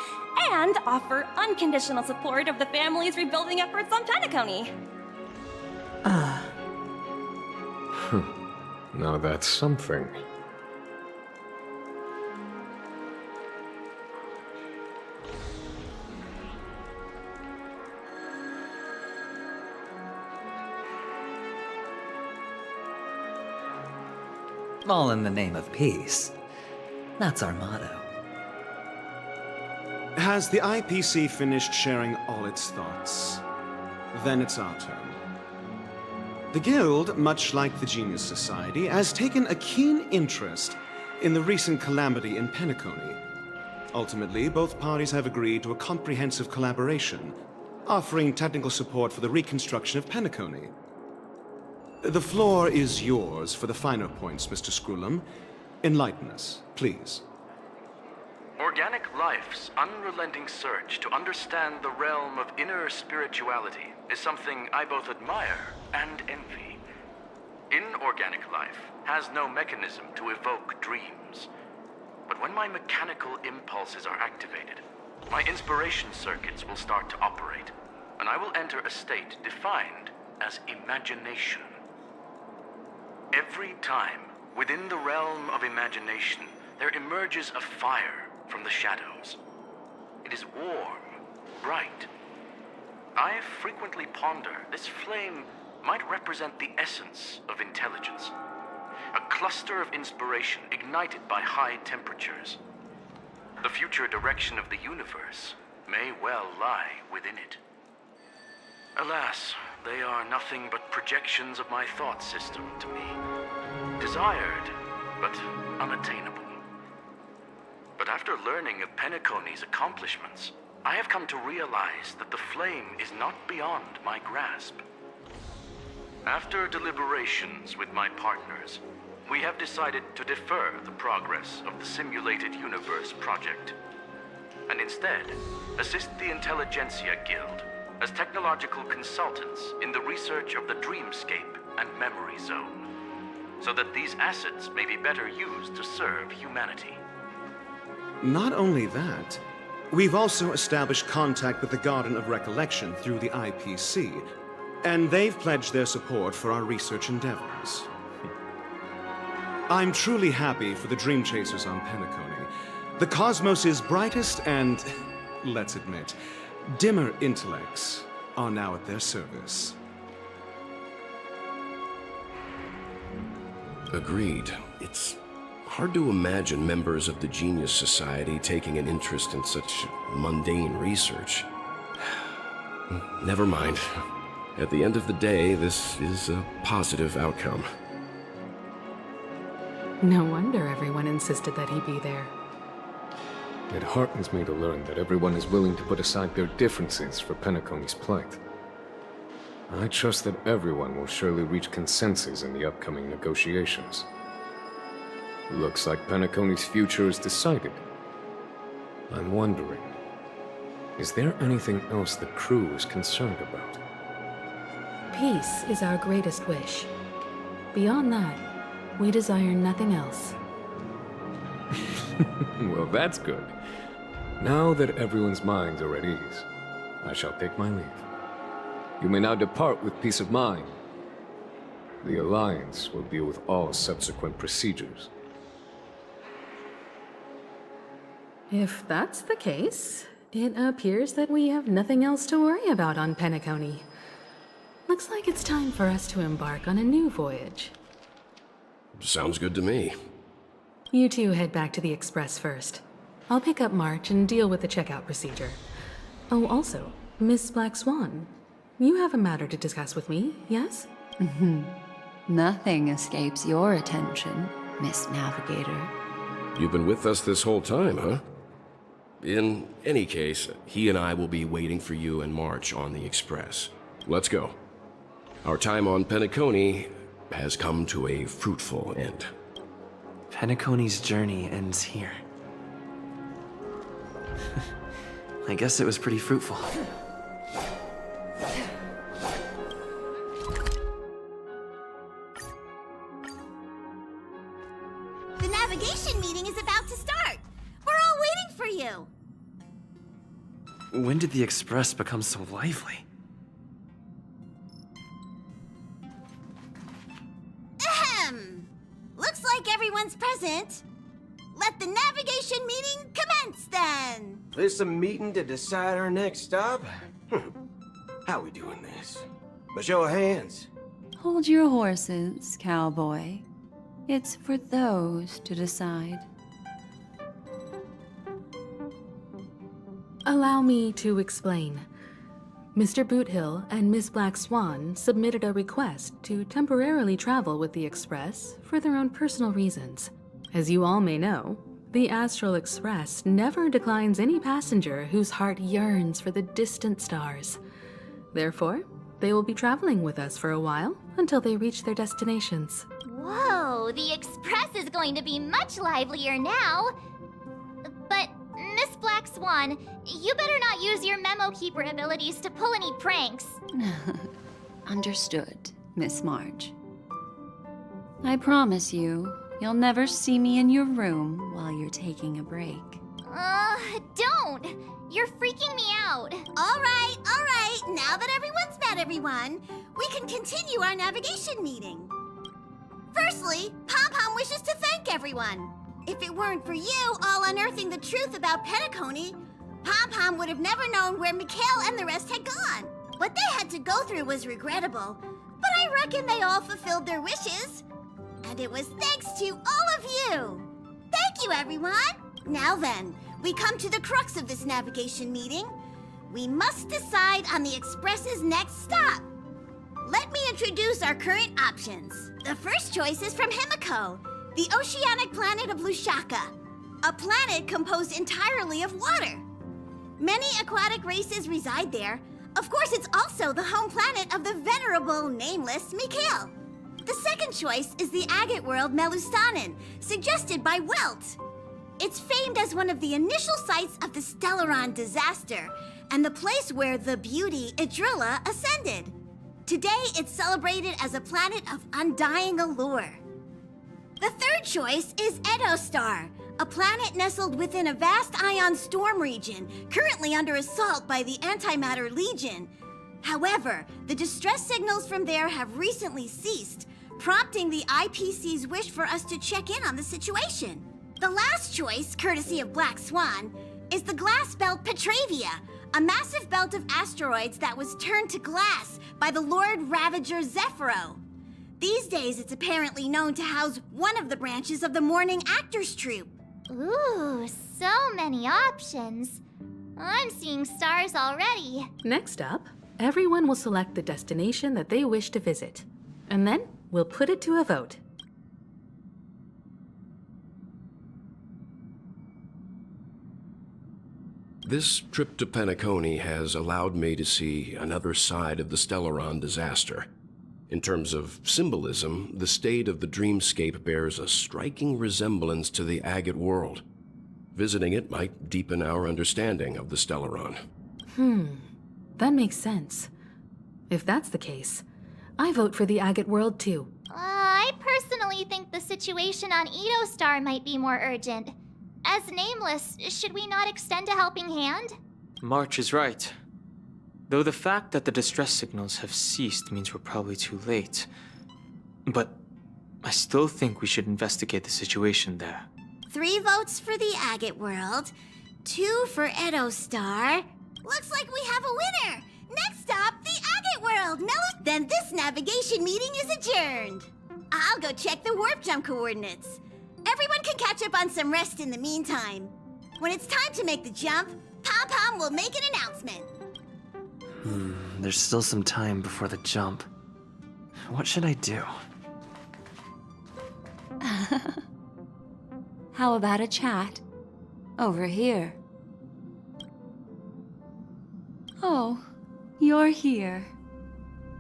and offer unconditional support of the family's rebuilding efforts on Penacony. Now that's something. All in the name of peace. That's our motto. Has the IPC finished sharing all its thoughts? Then it's our turn. The Guild, much like the Genius Society, has taken a keen interest in the recent calamity in Penacony. Ultimately, both parties have agreed to a comprehensive collaboration, offering technical support for the reconstruction of Penacony. The floor is yours for the finer points, Mr. Screwlum. Enlighten us, please. Organic life's unrelenting search to understand the realm of inner spirituality is something I both admire and envy. Inorganic life has no mechanism to evoke dreams. But when my mechanical impulses are activated, my inspiration circuits will start to operate, and I will enter a state defined as imagination. Every time, within the realm of imagination, there emerges a fire from the shadows. It is warm, bright. I frequently ponder this flame might represent the essence of intelligence. A cluster of inspiration ignited by high temperatures. The future direction of the universe may well lie within it. Alas, they are nothing but projections of my thought system to me. Desired, but unattainable. But after learning of Penacony's accomplishments, I have come to realize that the flame is not beyond my grasp. After deliberations with my partners, we have decided to defer the progress of the Simulated Universe project, and instead assist the Intelligentsia Guild as technological consultants in the research of the Dreamscape and Memory Zone, so that these assets may be better used to serve humanity. Not only that, we've also established contact with the Garden of Recollection through the IPC, and they've pledged their support for our research endeavors. I'm truly happy for the Dream Chasers on Penacony. The cosmos' brightest and, let's admit, dimmer intellects are now at their service. Agreed. It's hard to imagine members of the Genius Society taking an interest in such mundane research. Never mind. At the end of the day, this is a positive outcome. No wonder everyone insisted that he be there. It heartens me to learn that everyone is willing to put aside their differences for Penacony's plight. I trust that everyone will surely reach consensus in the upcoming negotiations. Looks like Penacony's future is decided. I'm wondering, is there anything else the crew is concerned about? Peace is our greatest wish. Beyond that, we desire nothing else. Well, that's good. Now that everyone's minds are at ease, I shall take my leave. You may now depart with peace of mind. The Alliance will deal with all subsequent procedures. If that's the case, it appears that we have nothing else to worry about on Penacony. Looks like it's time for us to embark on a new voyage. Sounds good to me. You two head back to the Express first. I'll pick up March and deal with the checkout procedure. Oh, also, Miss Black Swan, you have a matter to discuss with me, yes? Nothing escapes your attention, Miss Navigator. You've been with us this whole time, huh? In any case, he and I will be waiting for you and March on the Express. Let's go. Our time on Penacony has come to a fruitful end. Penacony's journey ends here. I guess it was pretty fruitful. navigation meeting is about to start. We're all waiting for you. When did the Express become so lively? Ahem. Looks like everyone's present. Let the navigation meeting commence then. This a meeting to decide our next stop? How we doing this? By show of hands. Hold your horses, cowboy. It's for those to decide. Allow me to explain. Mr. Boothill and Miss Black Swan submitted a request to temporarily travel with the Express for their own personal reasons. As you all may know, the Astral Express never declines any passenger whose heart yearns for the distant stars. Therefore, they will be traveling with us for a while until they reach their destinations. Whoa, the Express is going to be much livelier now. But, Miss Black Swan, you better not use your memo keeper abilities to pull any pranks. Understood, Miss March. I promise you, you'll never see me in your room while you're taking a break. Don't! You're freaking me out. All right. Now that everyone's met everyone, we can continue our navigation meeting. Firstly, Pom-Pom wishes to thank everyone. If it weren't for you all unearthing the truth about Penacony, Pom-Pom would have never known where Mikhail and the rest had gone. What they had to go through was regrettable, but I reckon they all fulfilled their wishes. And it was thanks to all of you. Thank you, everyone. Now then, we come to the crux of this navigation meeting. We must decide on the Express's next stop. Let me introduce our current options. The first choice is from Himiko, the oceanic planet of Lushaka, a planet composed entirely of water. Many aquatic races reside there. Of course, it's also the home planet of the venerable, nameless Mikhail. The second choice is the agate world Melustanen, suggested by Welt. It's famed as one of the initial sites of the Stellaron disaster, and the place where the beauty Idrilla ascended. Today, it's celebrated as a planet of undying allure. The third choice is Edostar, a planet nestled within a vast ion storm region, currently under assault by the Antimatter Legion. However, the distress signals from there have recently ceased, prompting the IPC's wish for us to check in on the situation. The last choice, courtesy of Black Swan, is the glass belt Petravia, a massive belt of asteroids that was turned to glass by the Lord Ravager Zephyro. These days, it's apparently known to house one of the branches of the Morning Actors Troupe. Ooh, so many options. I'm seeing stars already. Next up, everyone will select the destination that they wish to visit, and then we'll put it to a vote. This trip to Penacony has allowed me to see another side of the Stellaron disaster. In terms of symbolism, the state of the dreamscape bears a striking resemblance to the agate world. Visiting it might deepen our understanding of the Stellaron. That makes sense. If that's the case, I vote for the agate world too. I personally think the situation on Edostar might be more urgent. As nameless, should we not extend a helping hand? March is right. Though the fact that the distress signals have ceased means we're probably too late. But I still think we should investigate the situation there. 3 votes for the agate world, 2 for Edostar. Looks like we have a winner! Next stop, the agate world! Then this navigation meeting is adjourned. I'll go check the warp jump coordinates. Everyone can catch up on some rest in the meantime. When it's time to make the jump, Pom-Pom will make an announcement. There's still some time before the jump. What should I do? How about a chat? Over here. Oh, you're here.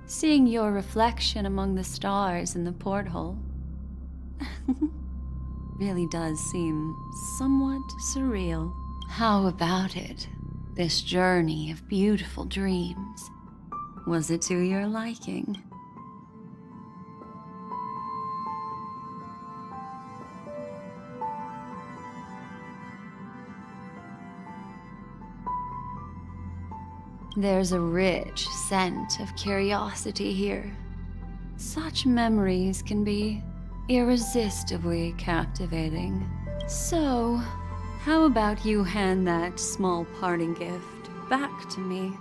Seeing your reflection among the stars in the porthole really does seem somewhat surreal. How about it? This journey of beautiful dreams. Was it to your liking? There's a rich scent of curiosity here. Such memories can be irresistibly captivating. So, how about you hand that small parting gift back to me?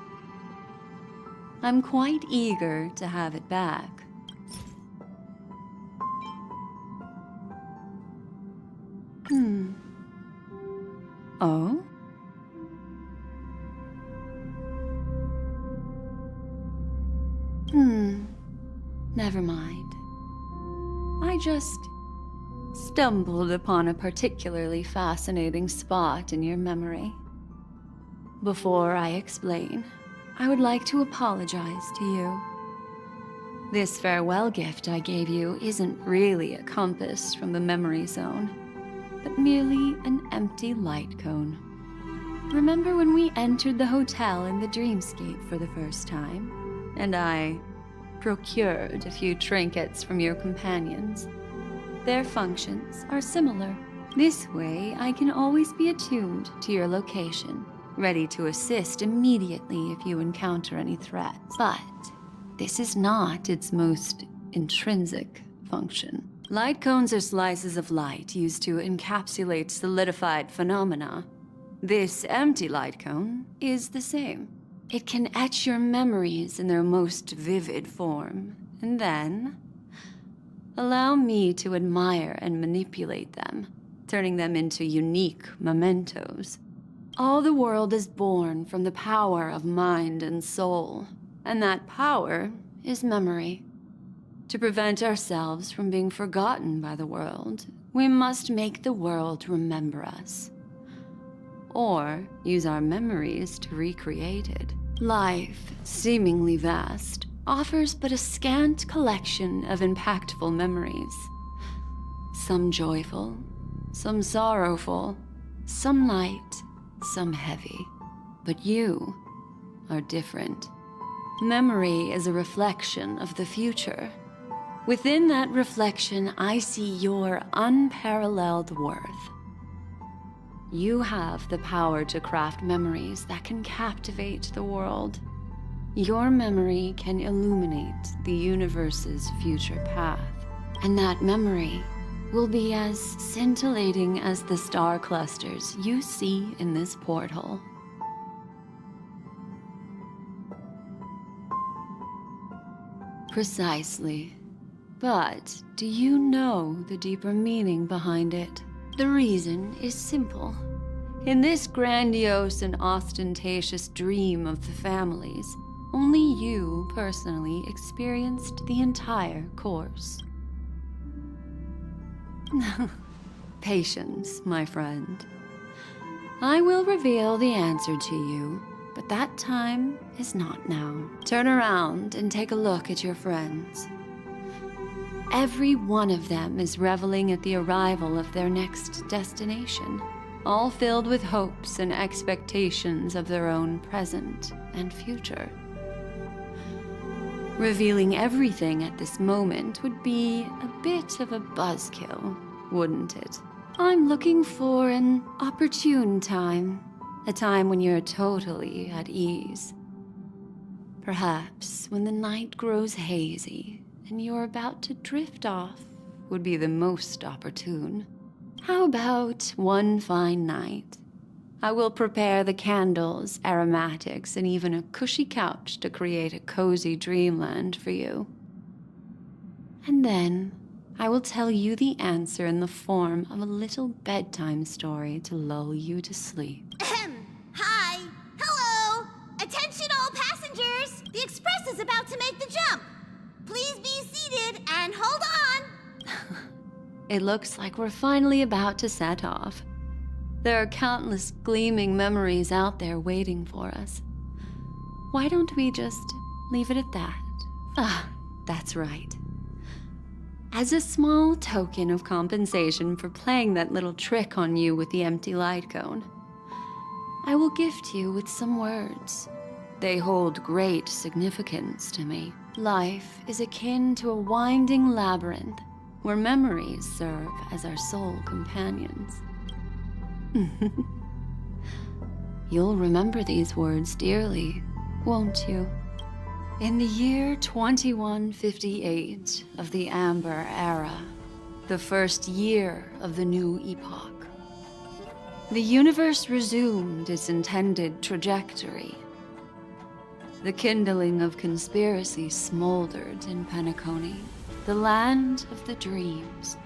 I'm quite eager to have it back. Oh? Never mind. I just stumbled upon a particularly fascinating spot in your memory. Before I explain, I would like to apologize to you. This farewell gift I gave you isn't really a compass from the memory zone, but merely an empty light cone. Remember when we entered the hotel in the dreamscape for the first time, and I procured a few trinkets from your companions? Their functions are similar. This way, I can always be attuned to your location, ready to assist immediately if you encounter any threats. But this is not its most intrinsic function. Light cones are slices of light used to encapsulate solidified phenomena. This empty light cone is the same. It can etch your memories in their most vivid form, and then allow me to admire and manipulate them, turning them into unique mementos. All the world is born from the power of mind and soul, and that power is memory. To prevent ourselves from being forgotten by the world, we must make the world remember us, or use our memories to recreate it. Life, seemingly vast, offers but a scant collection of impactful memories. Some joyful, some sorrowful, some light, some heavy. But you are different. Memory is a reflection of the future. Within that reflection, I see your unparalleled worth. You have the power to craft memories that can captivate the world. Your memory can illuminate the universe's future path, and that memory will be as scintillating as the star clusters you see in this porthole. Precisely. But do you know the deeper meaning behind it? The reason is simple. In this grandiose and ostentatious dream of the families, only you personally experienced the entire course. Patience, my friend. I will reveal the answer to you, but that time is not now. Turn around and take a look at your friends. Every one of them is reveling at the arrival of their next destination, all filled with hopes and expectations of their own present and future. Revealing everything at this moment would be a bit of a buzzkill, wouldn't it? I'm looking for an opportune time, a time when you're totally at ease. Perhaps when the night grows hazy and you're about to drift off would be the most opportune. How about one fine night? I will prepare the candles, aromatics, and even a cushy couch to create a cozy dreamland for you. And then I will tell you the answer in the form of a little bedtime story to lull you to sleep. Hi! Hello! Attention all passengers! The express is about to make the jump! Please be seated and hold on! It looks like we're finally about to set off. There are countless gleaming memories out there waiting for us. Why don't we just leave it at that? Ah, that's right. As a small token of compensation for playing that little trick on you with the empty light cone, I will gift you with some words. They hold great significance to me. Life is akin to a winding labyrinth where memories serve as our sole companions. You'll remember these words dearly won't you? In the year 2158 of the Amber Era, the first year of the new epoch, the universe resumed its intended trajectory. The kindling of conspiracy smoldered in Penacony, the land of the dreams.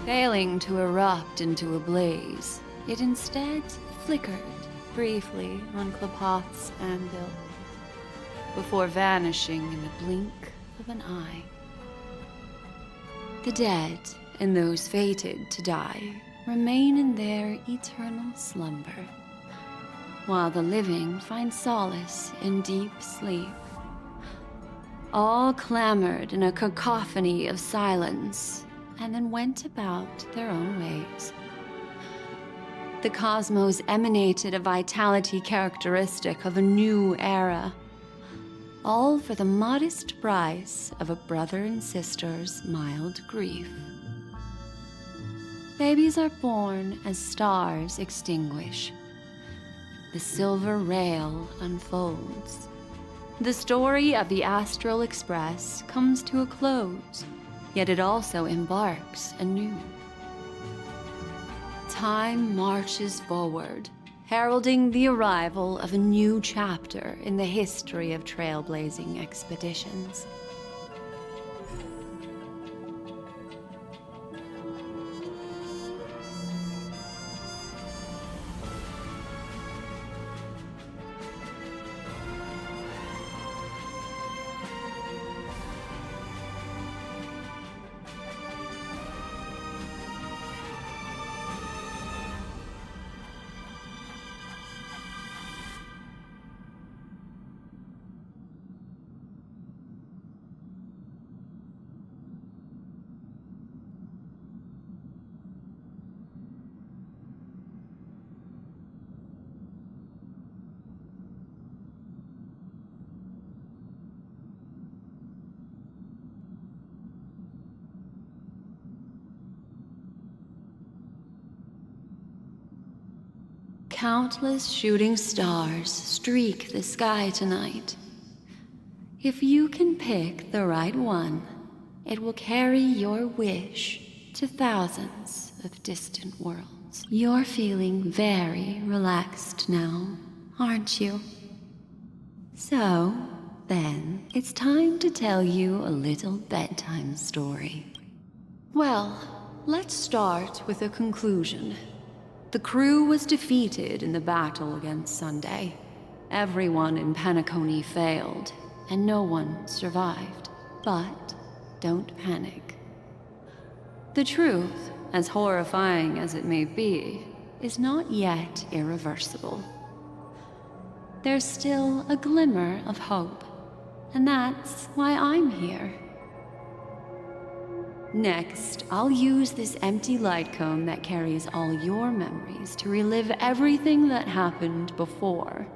Failing to erupt into a blaze, it instead flickered briefly on Klapoth's anvil, before vanishing in the blink of an eye. The dead, and those fated to die, remain in their eternal slumber, while the living find solace in deep sleep. All clamored in a cacophony of silence, and then went about their own ways. The cosmos emanated a vitality characteristic of a new era, all for the modest price of a brother and sister's mild grief. Babies are born as stars extinguish. The silver rail unfolds. The story of the Astral Express comes to a close, yet it also embarks anew. Time marches forward, heralding the arrival of a new chapter in the history of trailblazing expeditions. Countless shooting stars streak the sky tonight. If you can pick the right one, it will carry your wish to thousands of distant worlds. You're feeling very relaxed now, aren't you? So, then, it's time to tell you a little bedtime story. Well, let's start with a conclusion. The crew was defeated in the battle against Sunday. Everyone in Penacony failed, and no one survived. But don't panic. The truth, as horrifying as it may be, is not yet irreversible. There's still a glimmer of hope, and that's why I'm here. Next, I'll use this empty light cone that carries all your memories to relive everything that happened before.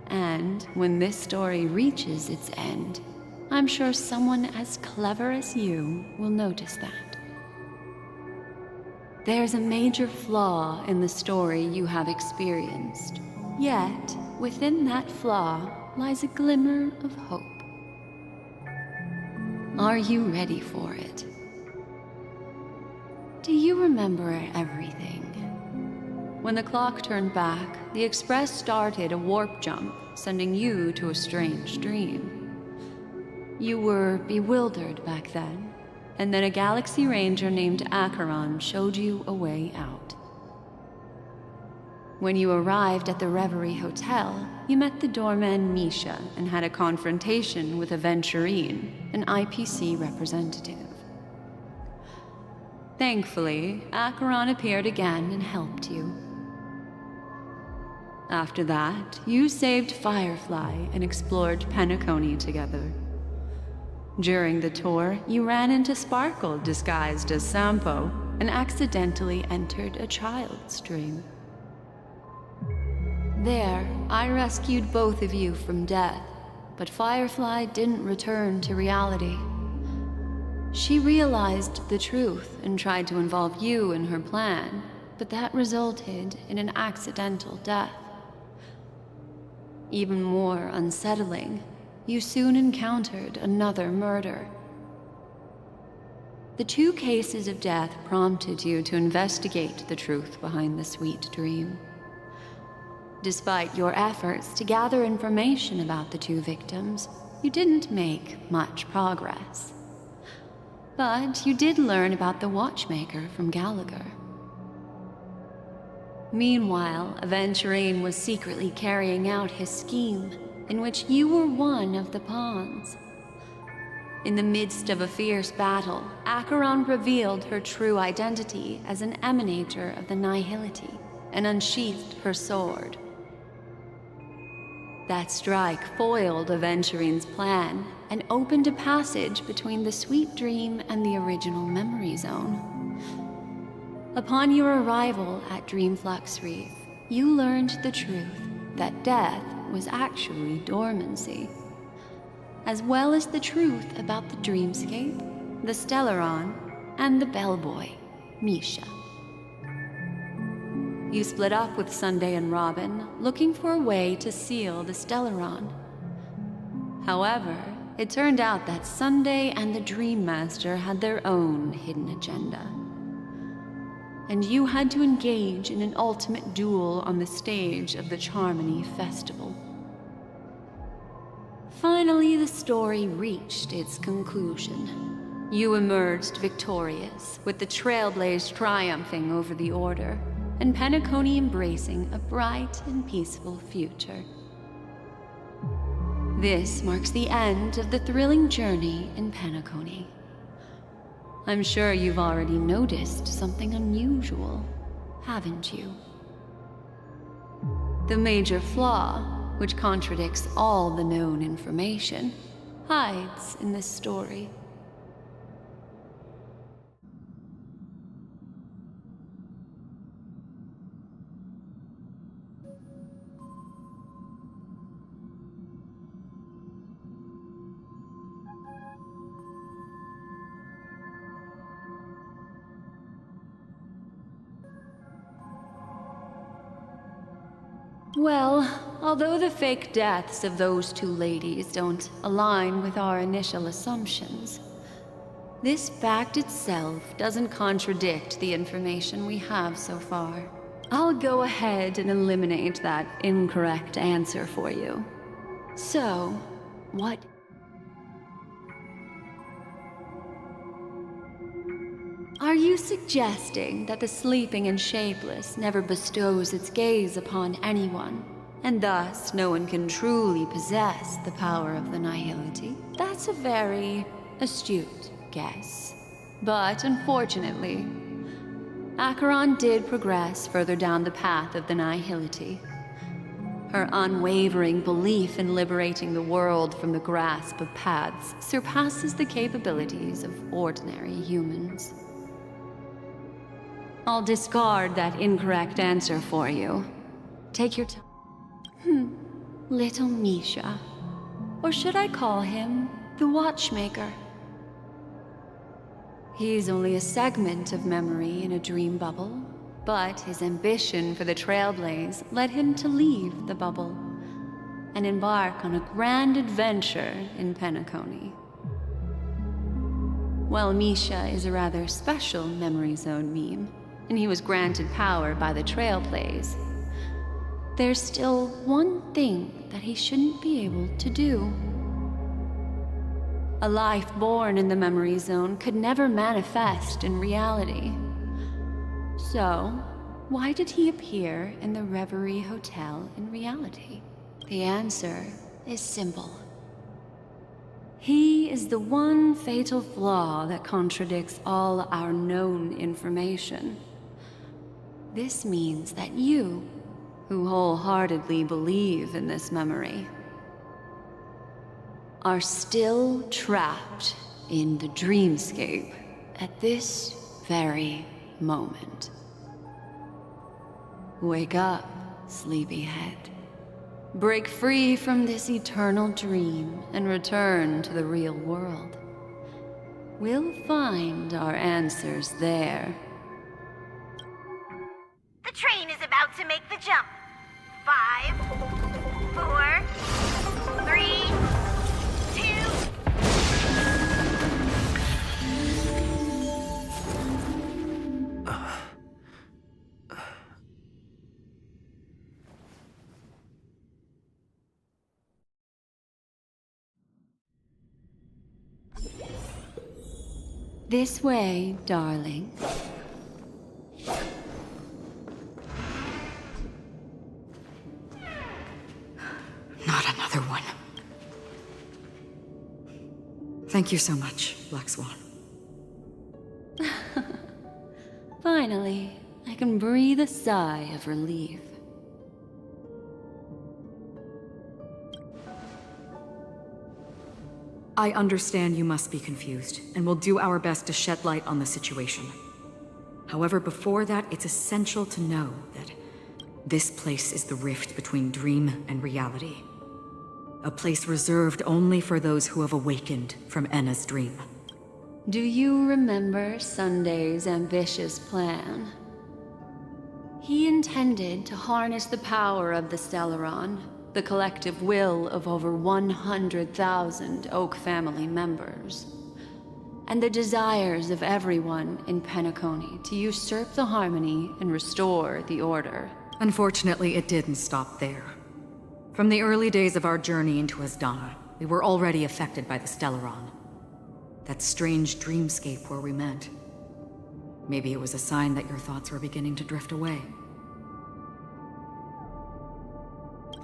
And when this story reaches its end, I'm sure someone as clever as you will notice that. There's a major flaw in the story you have experienced, yet within that flaw lies a glimmer of hope. Are you ready for it? Do you remember everything? When the clock turned back, the Express started a warp jump, sending you to a strange dream. You were bewildered back then, and then a Galaxy Ranger named Acheron showed you a way out. When you arrived at the Reverie Hotel, you met the doorman Misha and had a confrontation with Aventurine, an IPC representative. Thankfully, Acheron appeared again and helped you. After that, you saved Firefly and explored Penacony together. During the tour, you ran into Sparkle disguised as Sampo and accidentally entered a child's dream. There, I rescued both of you from death, but Firefly didn't return to reality. She realized the truth and tried to involve you in her plan, but that resulted in an accidental death. Even more unsettling, you soon encountered another murder. The 2 cases of death prompted you to investigate the truth behind the sweet dream. Despite your efforts to gather information about the 2 victims, you didn't make much progress. But you did learn about the watchmaker from Gallagher. Meanwhile, Aventurine was secretly carrying out his scheme, in which you were one of the pawns. In the midst of a fierce battle, Acheron revealed her true identity as an emanator of the Nihility and unsheathed her sword. That strike foiled Aventurine's plan and opened a passage between the sweet dream and the original memory zone. Upon your arrival at Dreamflux Reef, you learned the truth that death was actually dormancy, as well as the truth about the dreamscape, the Stellaron, and the bellboy, Misha. You split up with Sunday and Robin, looking for a way to seal the Stellaron. However, it turned out that Sunday and the Dream Master had their own hidden agenda. And you had to engage in an ultimate duel on the stage of the Charmony Festival. Finally, the story reached its conclusion. You emerged victorious, with the Trailblaze triumphing over the Order, and Penacony embracing a bright and peaceful future. This marks the end of the thrilling journey in Penacony. I'm sure you've already noticed something unusual, haven't you? The major flaw, which contradicts all the known information, hides in this story. Well, although the fake deaths of those 2 ladies don't align with our initial assumptions, this fact itself doesn't contradict the information we have so far. I'll go ahead and eliminate that incorrect answer for you. So, what? Are you suggesting that the sleeping and shapeless never bestows its gaze upon anyone, and thus no one can truly possess the power of the Nihility? That's a very astute guess. But unfortunately, Acheron did progress further down the path of the Nihility. Her unwavering belief in liberating the world from the grasp of paths surpasses the capabilities of ordinary humans. I'll discard that incorrect answer for you. Take your time. Little Misha. Or should I call him the Watchmaker? He's only a segment of memory in a dream bubble, but his ambition for the Trailblaze led him to leave the bubble and embark on a grand adventure in Penacony. While Misha is a rather special memory zone meme, and he was granted power by the Trailblaze, there's still one thing that he shouldn't be able to do. A life born in the memory zone could never manifest in reality. So, why did he appear in the Reverie Hotel in reality? The answer is simple. He is the one fatal flaw that contradicts all our known information. This means that you, who wholeheartedly believe in this memory, are still trapped in the dreamscape at this very moment. Wake up, sleepyhead. Break free from this eternal dream and return to the real world. We'll find our answers there. The train is about to make the jump. 5, 4, This way, darling. Not another one. Thank you so much, Black Swan. Finally, I can breathe a sigh of relief. I understand you must be confused, and we'll do our best to shed light on the situation. However, before that, it's essential to know that this place is the rift between dream and reality. A place reserved only for those who have awakened from Enna's dream. Do you remember Sunday's ambitious plan? He intended to harness the power of the Stellaron, the collective will of over 100,000 Oak family members, and the desires of everyone in Penacony to usurp the harmony and restore the order. Unfortunately, it didn't stop there. From the early days of our journey into Asdana, we were already affected by the Stellaron. That strange dreamscape where we met. Maybe it was a sign that your thoughts were beginning to drift away.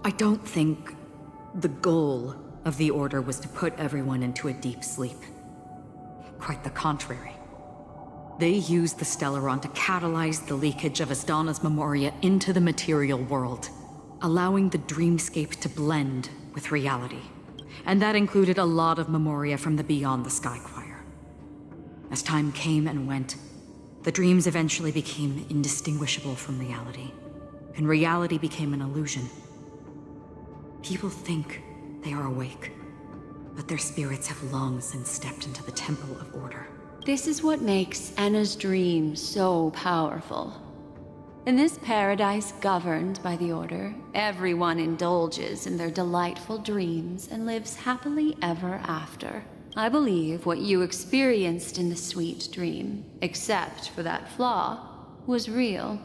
I don't think the goal of the Order was to put everyone into a deep sleep. Quite the contrary. They used the Stellaron to catalyze the leakage of Asdana's memoria into the material world, allowing the dreamscape to blend with reality. And that included a lot of memoria from the Beyond the Sky Choir. As time came and went, the dreams eventually became indistinguishable from reality, and reality became an illusion. People think they are awake, but their spirits have long since stepped into the Temple of Order. This is what makes Enna's dream so powerful. In this paradise governed by the Order, everyone indulges in their delightful dreams and lives happily ever after. I believe what you experienced in the sweet dream, except for that flaw, was real.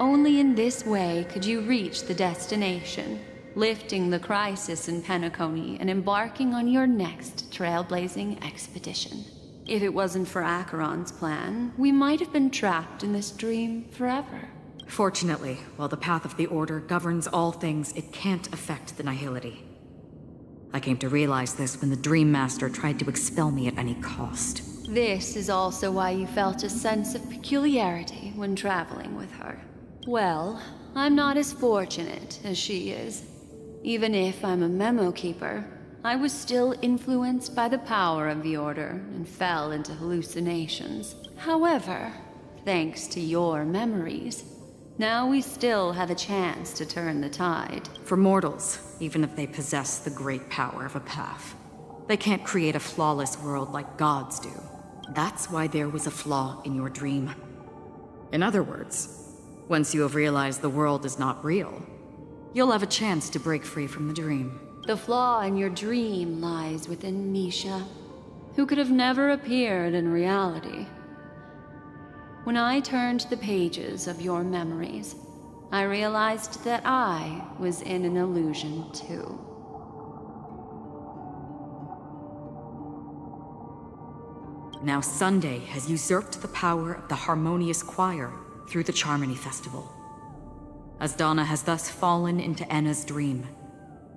Only in this way could you reach the destination, lifting the crisis in Penacony and embarking on your next trailblazing expedition. If it wasn't for Acheron's plan, we might have been trapped in this dream forever. Fortunately, while the path of the Order governs all things, it can't affect the Nihility. I came to realize this when the Dream Master tried to expel me at any cost. This is also why you felt a sense of peculiarity when traveling with her. Well, I'm not as fortunate as she is. Even if I'm a memo keeper, I was still influenced by the power of the Order and fell into hallucinations. However, thanks to your memories, now we still have a chance to turn the tide. For mortals, even if they possess the great power of a path, they can't create a flawless world like gods do. That's why there was a flaw in your dream. In other words, once you have realized the world is not real, you'll have a chance to break free from the dream. The flaw in your dream lies within Misha, who could have never appeared in reality. When I turned the pages of your memories, I realized that I was in an illusion too. Now Sunday has usurped the power of the Harmonious Choir through the Charmony Festival. Asdana has thus fallen into Enna's dream,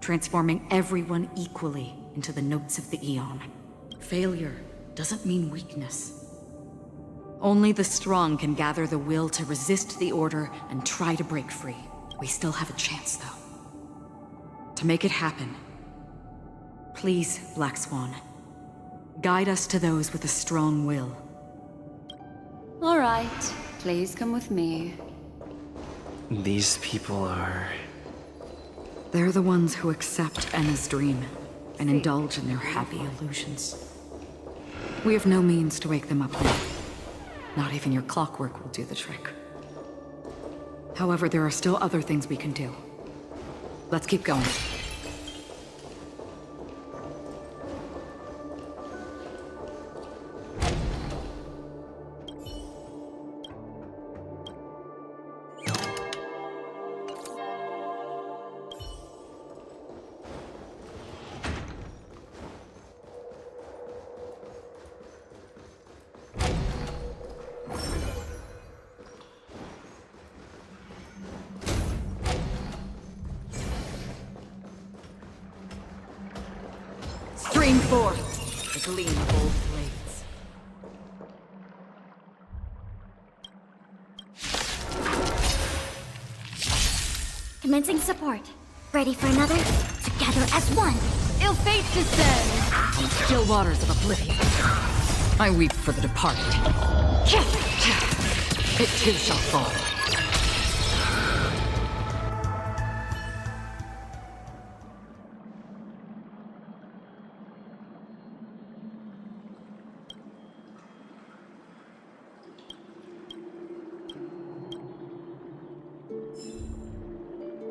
transforming everyone equally into the notes of the Aeon. Failure doesn't mean weakness. Only the strong can gather the will to resist the Order and try to break free. We still have a chance, though. To make it happen, please, Black Swan, guide us to those with a strong will. All right, please come with me. These people are... They're the ones who accept Enna's dream and indulge in their happy illusions. We have no means to wake them up now. Not even your clockwork will do the trick. However, there are still other things we can do. Let's keep going. forth the gleam of old blades. Commencing support. Ready for another? Together as one. Ill fate descends. On still waters of oblivion, I weep for the departed. It too shall fall.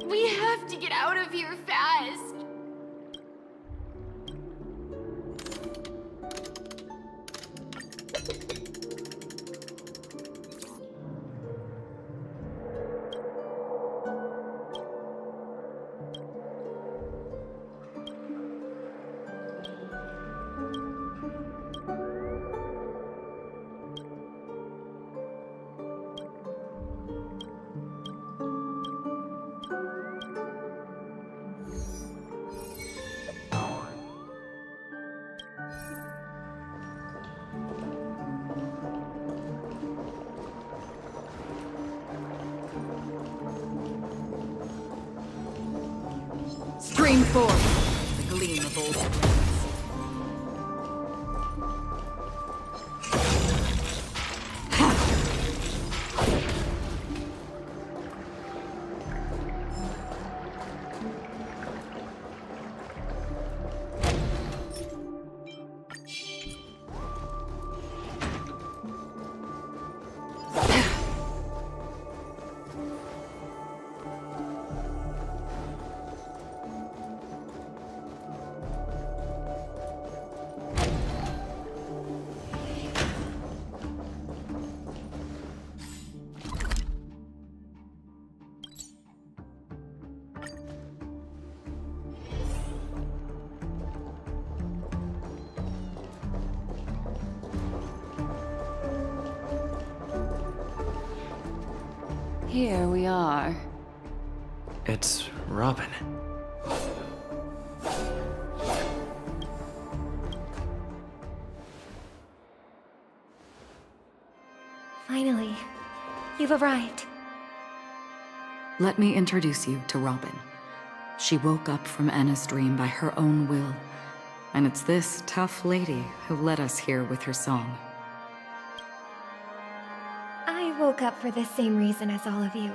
We have to get out of here fast. Stream forth the gleam of old blades. Here we are. It's Robin. Finally, you've arrived. Let me introduce you to Robin. She woke up from Anna's dream by her own will, and it's this tough lady who led us here with her song. I woke up for the same reason as all of you.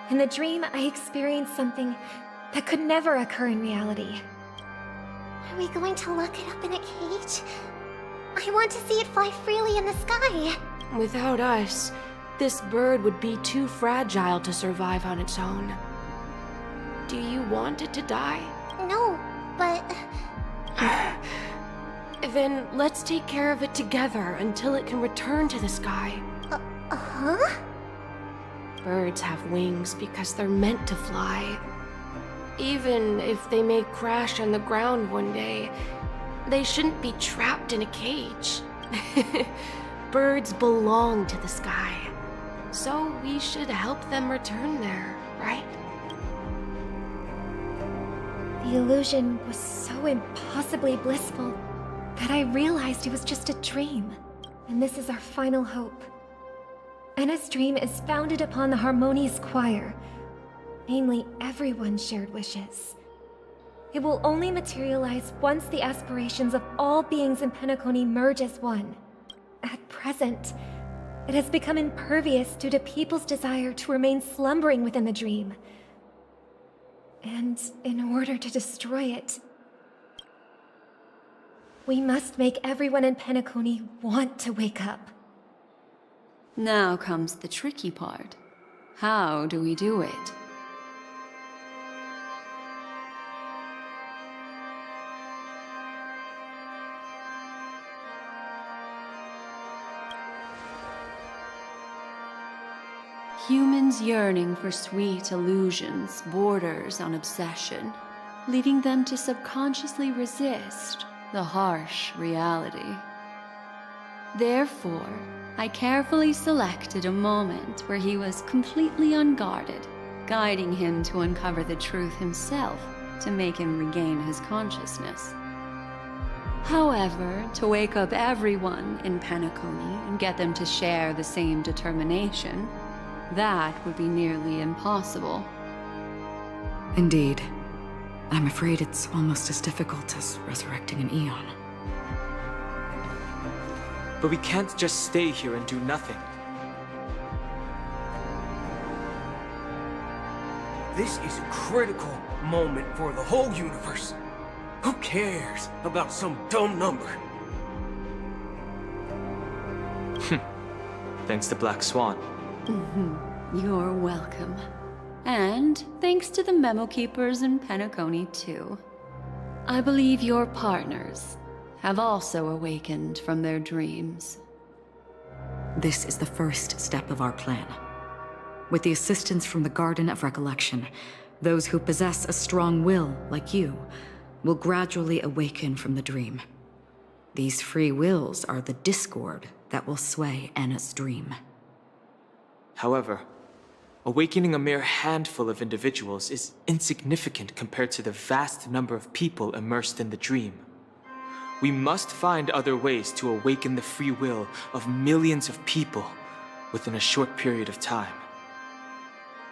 In the dream, I experienced something that could never occur in reality. Are we going to lock it up in a cage? I want to see it fly freely in the sky. Without us, this bird would be too fragile to survive on its own. Do you want it to die? No, but... Then let's take care of it together until it can return to the sky. Huh? Birds have wings because they're meant to fly. Even if they may crash on the ground one day, they shouldn't be trapped in a cage. Birds belong to the sky, so we should help them return there, right? The illusion was so impossibly blissful that I realized it was just a dream. And this is our final hope. Anna's dream is founded upon the harmonious choir, namely everyone's shared wishes. It will only materialize once the aspirations of all beings in Penacony merge as one. At present, it has become impervious due to people's desire to remain slumbering within the dream. And in order to destroy it, we must make everyone in Penacony want to wake up. Now comes the tricky part. How do we do it? Humans yearning for sweet illusions borders on obsession, leading them to subconsciously resist the harsh reality. Therefore, I carefully selected a moment where he was completely unguarded, guiding him to uncover the truth himself to make him regain his consciousness. However, to wake up everyone in Penacony and get them to share the same determination, that would be nearly impossible. Indeed. I'm afraid it's almost as difficult as resurrecting an Eon. But we can't just stay here and do nothing. This is a critical moment for the whole universe. Who cares about some dumb number? Thanks to Black Swan. You're welcome. And thanks to the memo keepers in Penacony, too. I believe your partners have also awakened from their dreams. This is the first step of our plan. With the assistance from the Garden of Recollection, those who possess a strong will, like you, will gradually awaken from the dream. These free wills are the discord that will sway Anna's dream. However, awakening a mere handful of individuals is insignificant compared to the vast number of people immersed in the dream. We must find other ways to awaken the free will of millions of people within a short period of time.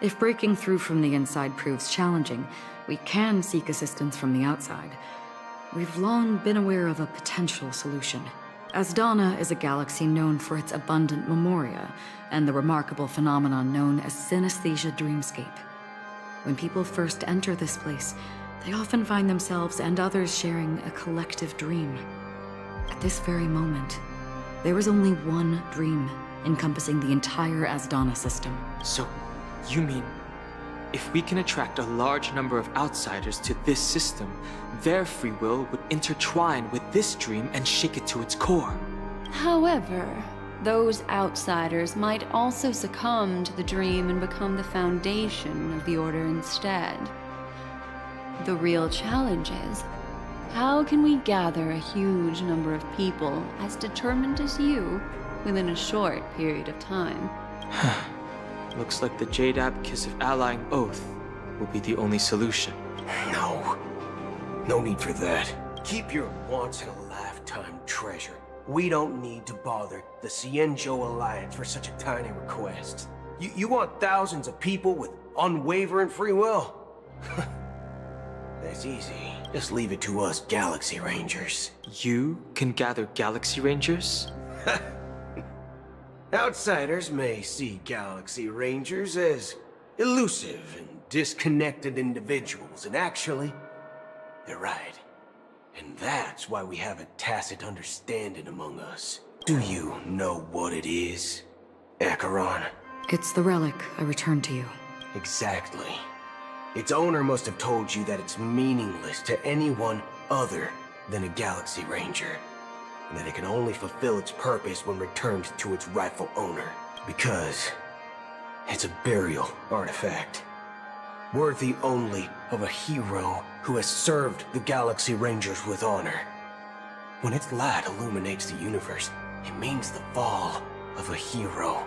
If breaking through from the inside proves challenging, we can seek assistance from the outside. We've long been aware of a potential solution. Asdana is a galaxy known for its abundant memoria and the remarkable phenomenon known as synesthesia dreamscape. When people first enter this place, they often find themselves and others sharing a collective dream. At this very moment, there is only one dream encompassing the entire Asdana system. So, you mean, if we can attract a large number of outsiders to this system, their free will would intertwine with this dream and shake it to its core? However, those outsiders might also succumb to the dream and become the foundation of the Order instead. The real challenge is, how can we gather a huge number of people as determined as you within a short period of time? Looks like the Jade Abacus of Allying Oath will be the only solution. No. No need for that. Keep your once-in-a-lifetime treasure. We don't need to bother the Cienjo Alliance for such a tiny request. You want thousands of people with unwavering free will? That's easy. Just leave it to us Galaxy Rangers. You can gather Galaxy Rangers? Outsiders may see Galaxy Rangers as elusive and disconnected individuals, and actually, they're right. And that's why we have a tacit understanding among us. Do you know what it is, Acheron? It's the relic I returned to you. Exactly. Its owner must have told you that it's meaningless to anyone other than a Galaxy Ranger, and that it can only fulfill its purpose when returned to its rightful owner. Because it's a burial artifact, worthy only of a hero who has served the Galaxy Rangers with honor. When its light illuminates the universe, it means the fall of a hero.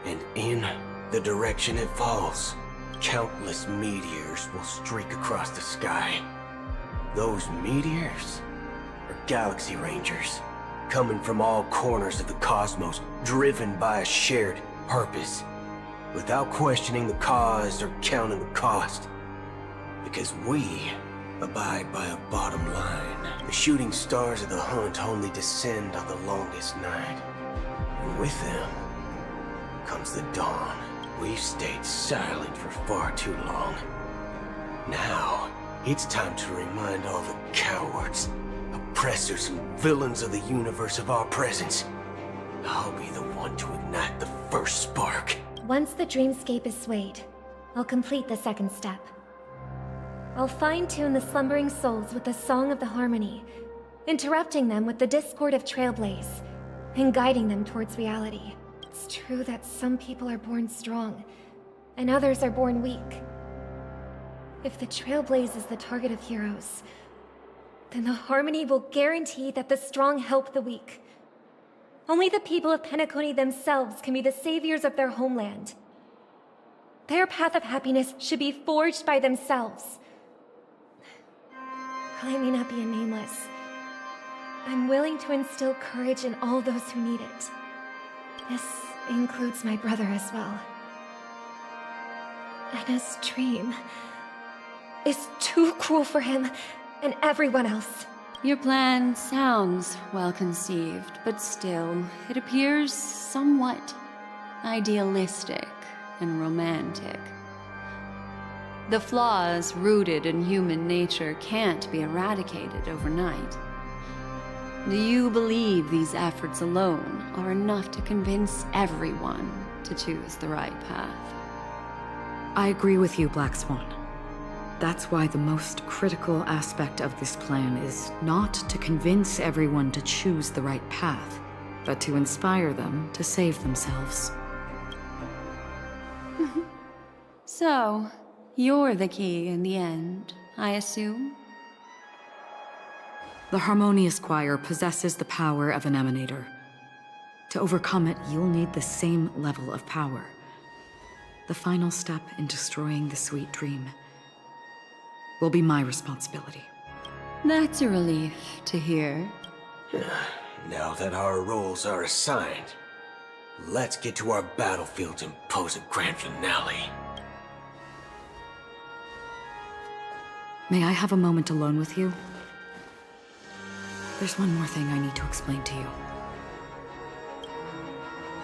And in the direction it falls, countless meteors will streak across the sky. Those meteors are Galaxy Rangers, coming from all corners of the cosmos, driven by a shared purpose, without questioning the cause or counting the cost. Because we abide by a bottom line. The shooting stars of the hunt only descend on the longest night. And with them comes the dawn. We've stayed silent for far too long. Now, it's time to remind all the cowards, oppressors, and villains of the universe of our presence. I'll be the one to ignite the first spark. Once the dreamscape is swayed, I'll complete the second step. I'll fine-tune the slumbering souls with the Song of the Harmony, interrupting them with the discord of Trailblaze, and guiding them towards reality. It's true that some people are born strong, and others are born weak. If the Trailblaze is the target of heroes, then the Harmony will guarantee that the strong help the weak. Only the people of Penacony themselves can be the saviors of their homeland. Their path of happiness should be forged by themselves. While I may not be a nameless, I'm willing to instill courage in all those who need it. This includes my brother as well. Anna's dream is too cruel for him and everyone else. Your plan sounds well conceived, but still, it appears somewhat idealistic and romantic. The flaws rooted in human nature can't be eradicated overnight. Do you believe these efforts alone are enough to convince everyone to choose the right path? I agree with you, Black Swan. That's why the most critical aspect of this plan is not to convince everyone to choose the right path, but to inspire them to save themselves. So, you're the key in the end, I assume? The Harmonious Choir possesses the power of an emanator. To overcome it, you'll need the same level of power. The final step in destroying the sweet dream will be my responsibility. That's a relief to hear. Now that our roles are assigned, let's get to our battlefield and pose a grand finale. May I have a moment alone with you? There's one more thing I need to explain to you.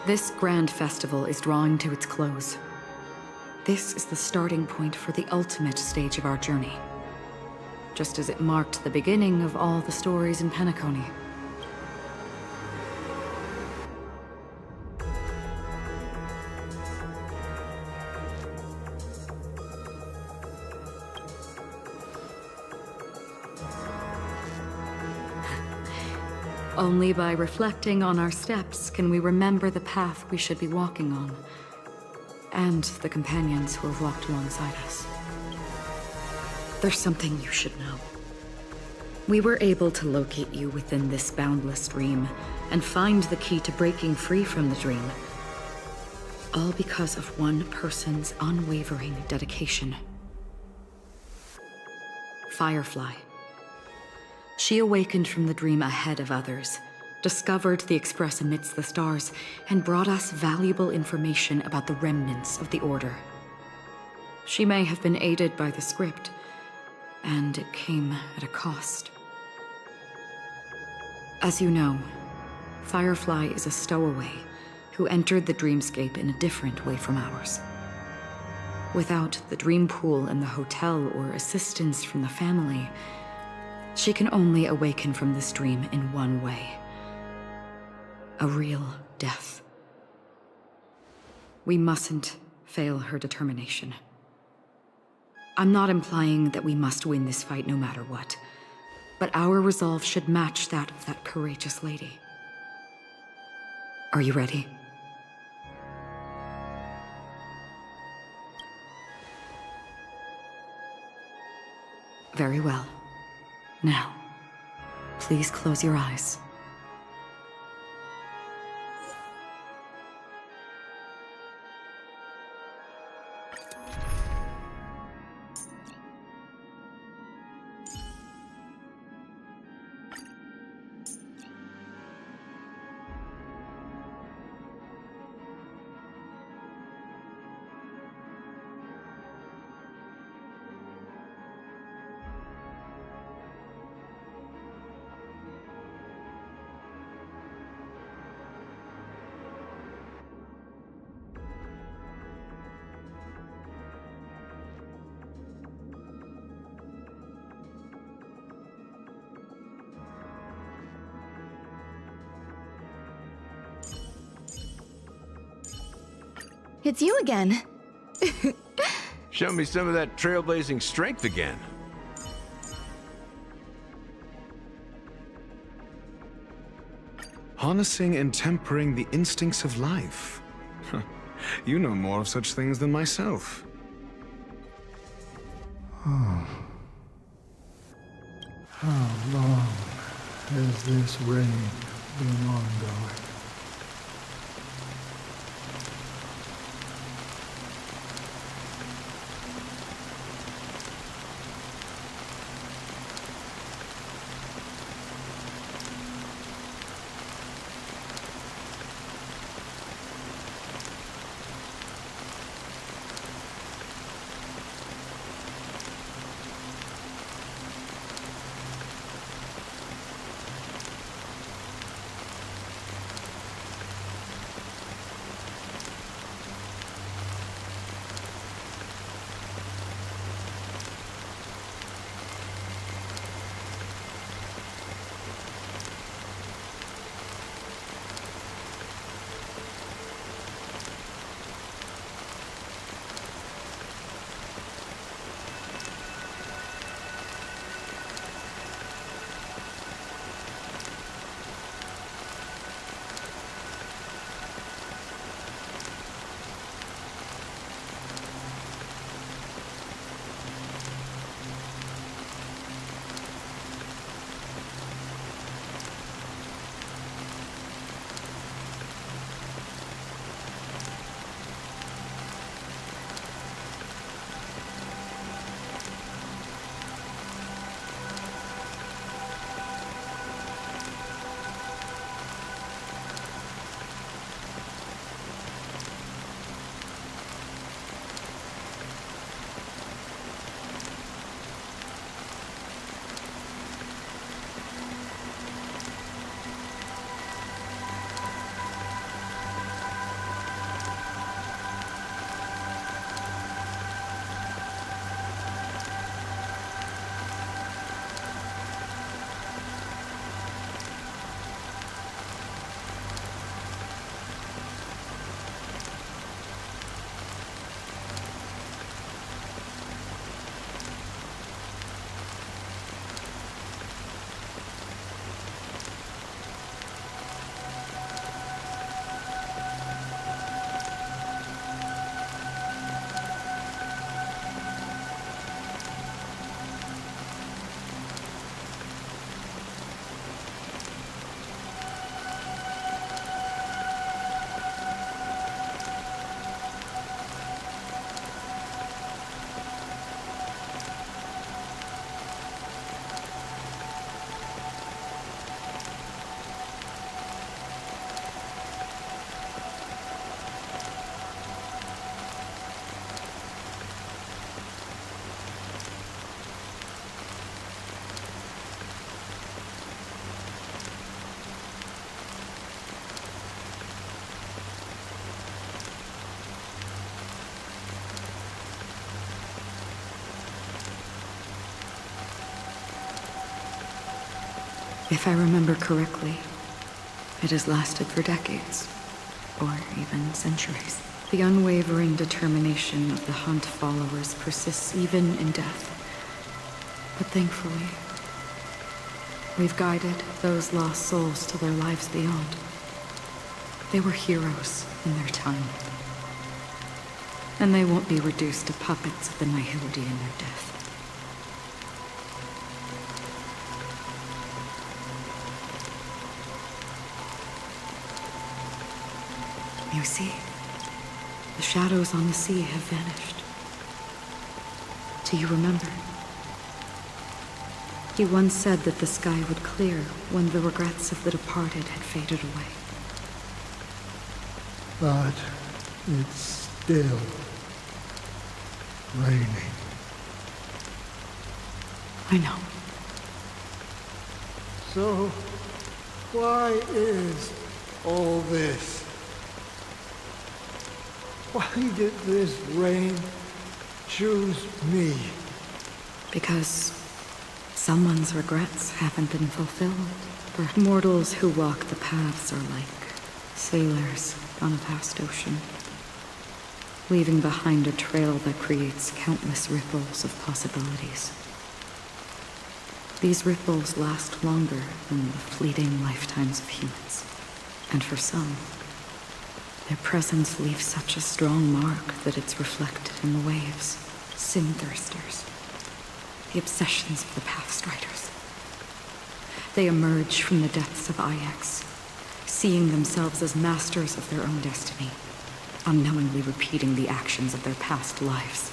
This grand festival is drawing to its close. This is the starting point for the ultimate stage of our journey. Just as it marked the beginning of all the stories in Penacony. Only by reflecting on our steps can we remember the path we should be walking on, and the companions who have walked alongside us. There's something you should know. We were able to locate you within this boundless dream, and find the key to breaking free from the dream. All because of one person's unwavering dedication. Firefly. She awakened from the dream ahead of others, discovered the Express amidst the stars, and brought us valuable information about the remnants of the Order. She may have been aided by the script, and it came at a cost. As you know, Firefly is a stowaway who entered the dreamscape in a different way from ours. Without the dream pool in the hotel or assistance from the family, she can only awaken from this dream in one way. A real death. We mustn't fail her determination. I'm not implying that we must win this fight no matter what, but our resolve should match that of that courageous lady. Are you ready? Very well. Now, please close your eyes. It's you again. Show me some of that trailblazing strength again. Harnessing and tempering the instincts of life. You know more of such things than myself. Oh. How long has this rain been ongoing? If I remember correctly, it has lasted for decades, or even centuries. The unwavering determination of the Hunt followers persists even in death. But thankfully, we've guided those lost souls to their lives beyond. They were heroes in their time. And they won't be reduced to puppets of the Nihility in their death. You see, the shadows on the sea have vanished. Do you remember? He once said that the sky would clear when the regrets of the departed had faded away. But it's still raining. I know. So, why is all this? Why did this rain choose me? Because someone's regrets haven't been fulfilled. For mortals who walk the paths are like sailors on a vast ocean, leaving behind a trail that creates countless ripples of possibilities. These ripples last longer than the fleeting lifetimes of humans. And for some, their presence leaves such a strong mark that it's reflected in the waves. Sin-thirsters. The obsessions of the Pathstriders. They emerge from the depths of Ix, seeing themselves as masters of their own destiny, unknowingly repeating the actions of their past lives.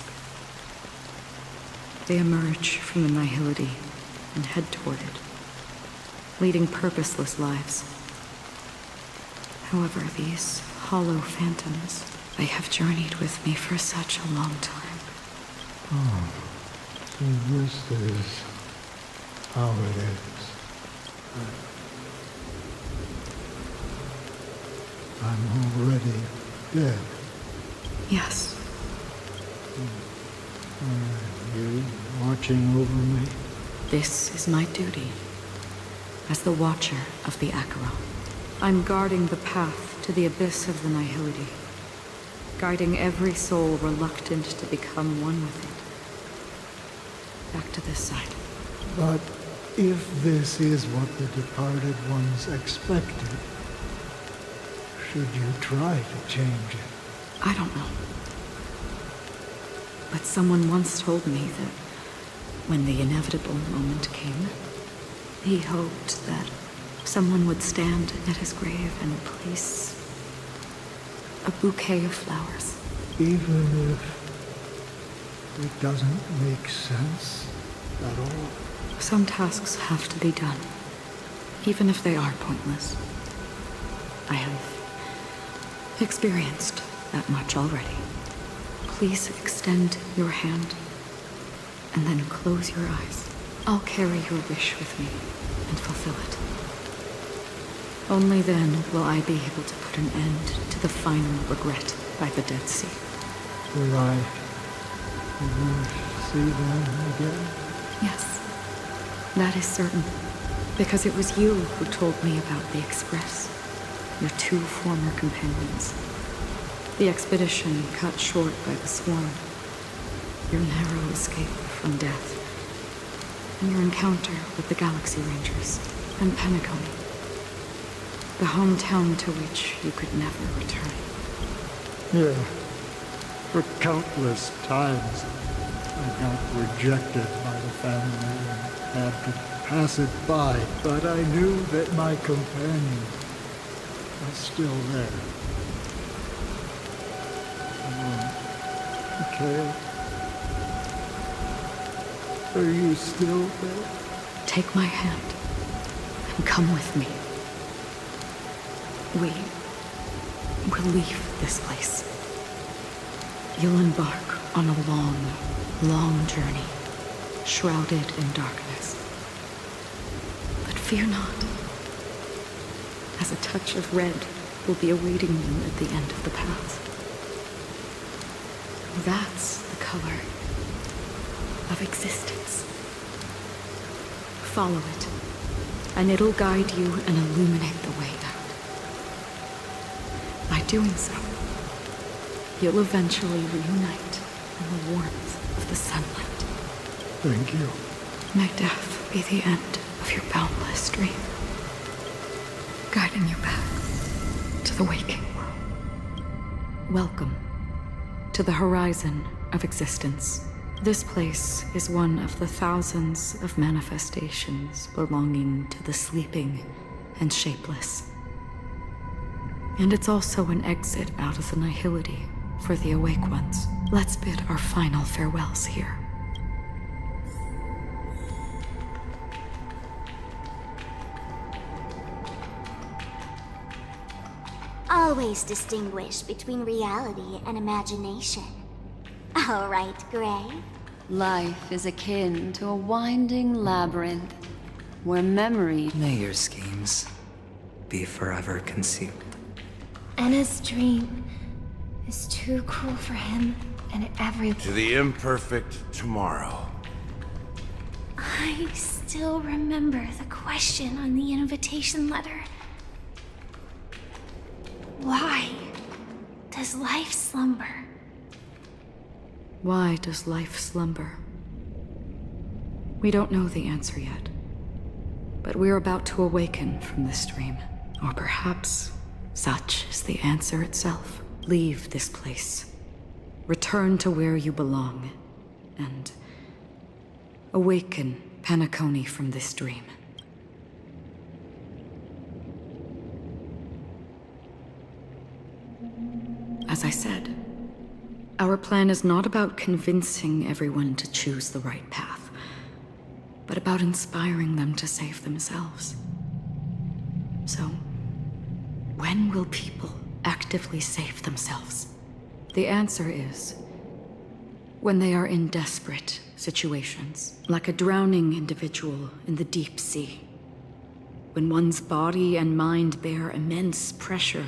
They emerge from the Nihility and head toward it, leading purposeless lives. However, these hollow phantoms, they have journeyed with me for such a long time. Oh, so this is how it is. I'm already dead. Yes. Are you watching over me? This is my duty as the Watcher of the Acheron. I'm guarding the path to the abyss of the Nihility, guiding every soul reluctant to become one with it. Back to this side. But if this is what the departed ones expected, should you try to change it? I don't know. But someone once told me that when the inevitable moment came, he hoped that someone would stand at his grave and place a bouquet of flowers. Even if it doesn't make sense at all? Some tasks have to be done, even if they are pointless. I have experienced that much already. Please extend your hand, and then close your eyes. I'll carry your wish with me and fulfill it. Only then will I be able to put an end to the final regret by the Dead Sea. Will I ever see them again? Yes, that is certain. Because it was you who told me about the Express, your two former companions. The expedition cut short by the swarm, your narrow escape from death, and your encounter with the Galaxy Rangers and Penacony, the hometown to which you could never return. Yeah. For countless times, I got rejected by the family and had to pass it by, but I knew that my companion was still there. Okay. Are you still there? Take my hand and come with me. We will leave this place. You'll embark on a long, long journey, shrouded in darkness. But fear not, as a touch of red will be awaiting you at the end of the path. That's the color of existence. Follow it, and it'll guide you and illuminate the way out. By doing so, you'll eventually reunite in the warmth of the sunlight. Thank you. May death be the end of your boundless dream, guiding you back to the waking world. Welcome to the horizon of existence. This place is one of the thousands of manifestations belonging to the sleeping and shapeless. And it's also an exit out of the nihility for the awake ones. Let's bid our final farewells here. Always distinguish between reality and imagination. All right, Gray. Life is akin to a winding labyrinth where memory... May your schemes be forever concealed. Anna's dream is too cruel for him and everyone. To the imperfect tomorrow. I still remember the question on the invitation letter. Why does life slumber? Why does life slumber? We don't know the answer yet, but we're about to awaken from this dream. Or perhaps such is the answer itself. Leave this place. Return to where you belong, and awaken Penacony from this dream. As I said, our plan is not about convincing everyone to choose the right path, but about inspiring them to save themselves. So, when will people actively save themselves? The answer is when they are in desperate situations, like a drowning individual in the deep sea. When one's body and mind bear immense pressure,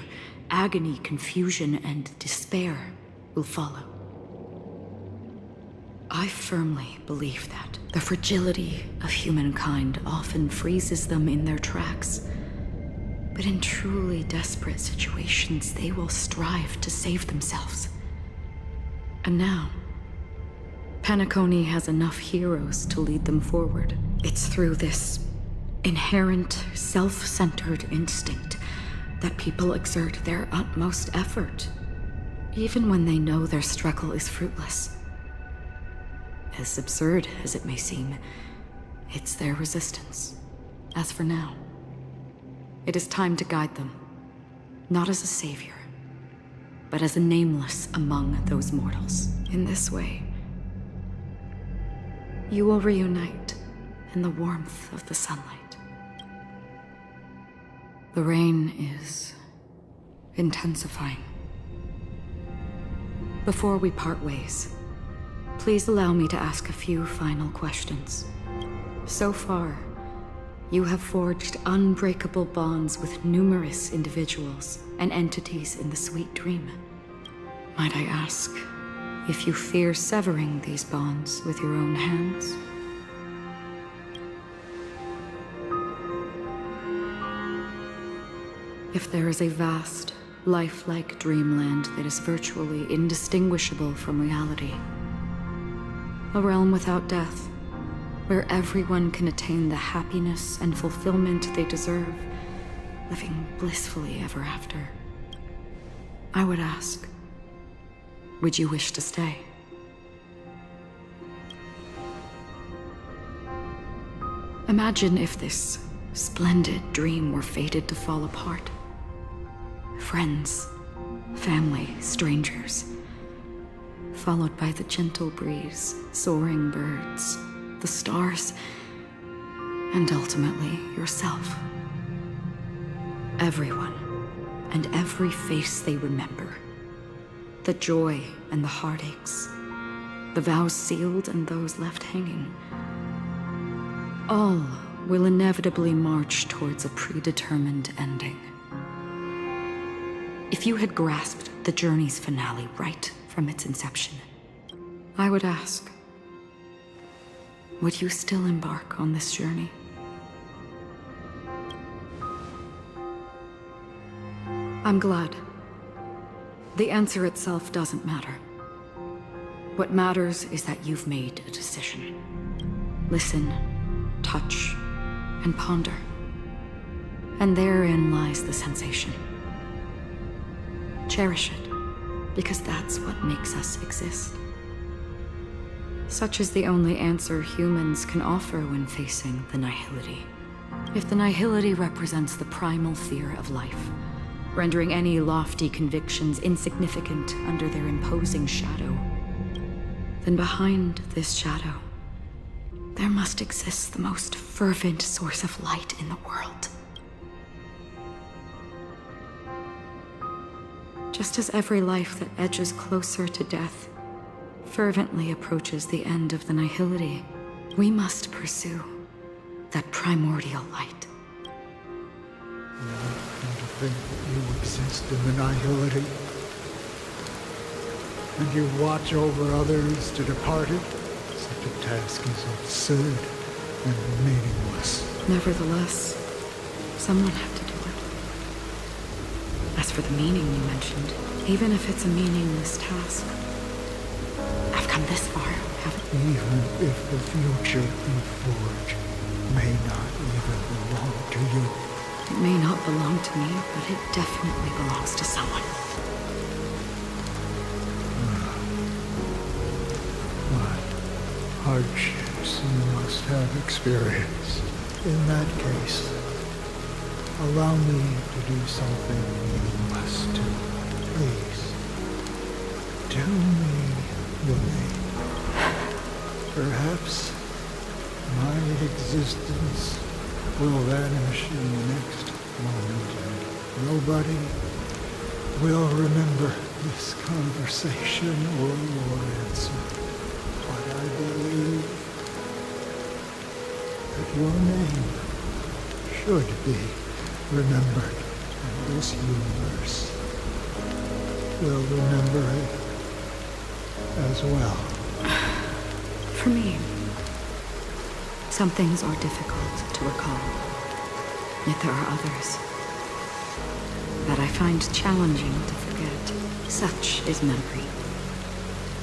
agony, confusion, and despair will follow. I firmly believe that the fragility of humankind often freezes them in their tracks. But in truly desperate situations, they will strive to save themselves. And now, Penacony has enough heroes to lead them forward. It's through this inherent, self-centered instinct that people exert their utmost effort, even when they know their struggle is fruitless. As absurd as it may seem, it's their resistance. As for now, it is time to guide them, not as a savior, but as a nameless among those mortals. In this way, you will reunite in the warmth of the sunlight. The rain is intensifying. Before we part ways, please allow me to ask a few final questions. So far, you have forged unbreakable bonds with numerous individuals and entities in the Sweet Dream. Might I ask if you fear severing these bonds with your own hands? If there is a vast, lifelike dreamland that is virtually indistinguishable from reality, a realm without death, where everyone can attain the happiness and fulfillment they deserve, living blissfully ever after, I would ask, would you wish to stay? Imagine if this splendid dream were fated to fall apart. Friends, family, strangers, followed by the gentle breeze, soaring birds, the stars, and ultimately yourself. Everyone, and every face they remember. The joy and the heartaches, the vows sealed and those left hanging. All will inevitably march towards a predetermined ending. If you had grasped the journey's finale right from its inception, I would ask, would you still embark on this journey? I'm glad. The answer itself doesn't matter. What matters is that you've made a decision. Listen, touch, and ponder. And therein lies the sensation. Cherish it, because that's what makes us exist. Such is the only answer humans can offer when facing the nihility. If the nihility represents the primal fear of life, rendering any lofty convictions insignificant under their imposing shadow, then behind this shadow, there must exist the most fervent source of light in the world. Just as every life that edges closer to death fervently approaches the end of the nihility, we must pursue that primordial light. And to think that you exist in the nihility, and you watch over others to depart it, such a task is absurd and meaningless. Nevertheless, someone had to do it. As for the meaning you mentioned, even if it's a meaningless task, I've come this far, haven't I? Even if the future you forge may not even belong to you. It may not belong to me, but it definitely belongs to someone. What hardships you must have experienced. In that case, allow me to do something you must do. Please, tell me your name. Perhaps my existence will vanish in the next moment, and nobody will remember this conversation or your answer. But I believe that your name should be remembered, and this universe will remember it as well. For me, some things are difficult to recall, yet there are others that I find challenging to forget. Such is memory,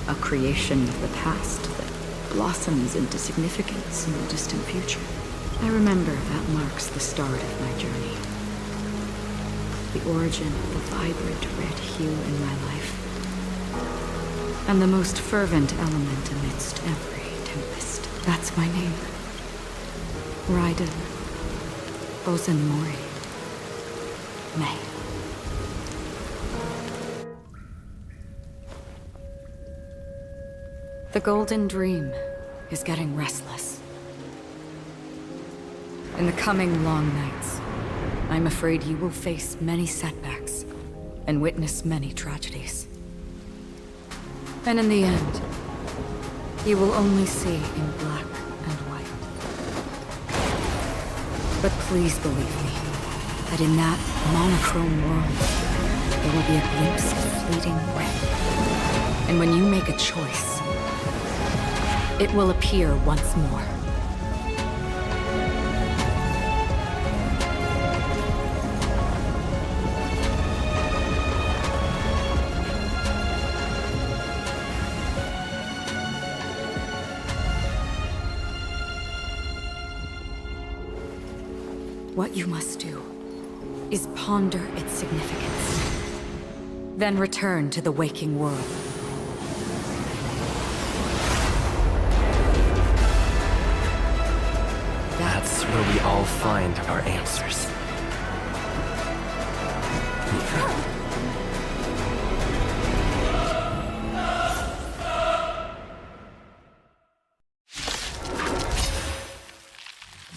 a creation of the past that blossoms into significance in the distant future. I remember that marks the start of my journey, the origin of the vibrant red hue in my life, and the most fervent element amidst every tempest. That's my name. Raiden Bozen Mori. May. The Golden Dream is getting restless. In the coming long nights, I'm afraid you will face many setbacks and witness many tragedies. And in the end, you will only see in black and white. But please believe me, that in that monochrome world, there will be a glimpse of fleeting red. And when you make a choice, it will appear once more. What you must do is ponder its significance, then return to the waking world. That's where we all find our answers.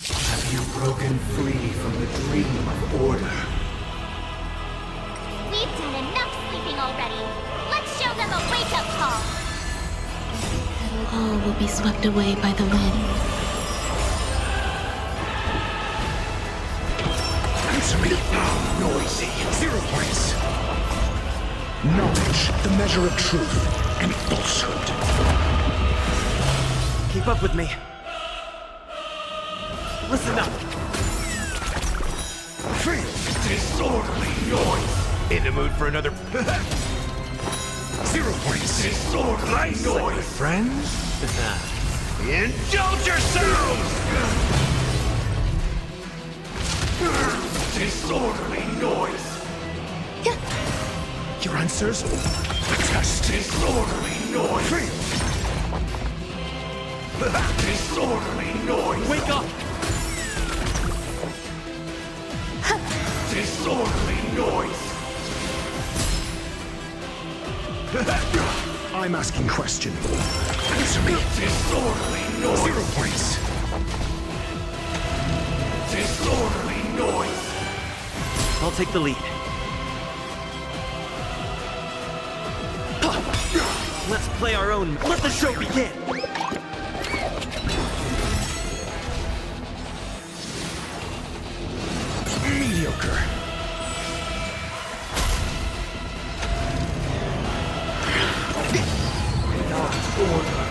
Have you broken free from the dream of order? We've done enough sleeping already. Let's show them a wake-up call. All will be swept away by the wind. Answer me! Noisy. 0 points. Knowledge, the measure of truth and falsehood. Keep up with me. Listen up. Disorderly noise! In the mood for another... 0 points! Disorderly noise! Friends? Indulge yourselves! Disorderly noise! Your answers? Disorderly noise! Disorderly noise! Wake up! Disorderly noise! I'm asking question. Answer me. Disorderly noise! 0 points. Disorderly noise! I'll take the lead. Let's play our own. Let the show begin! Mediocre. Without order,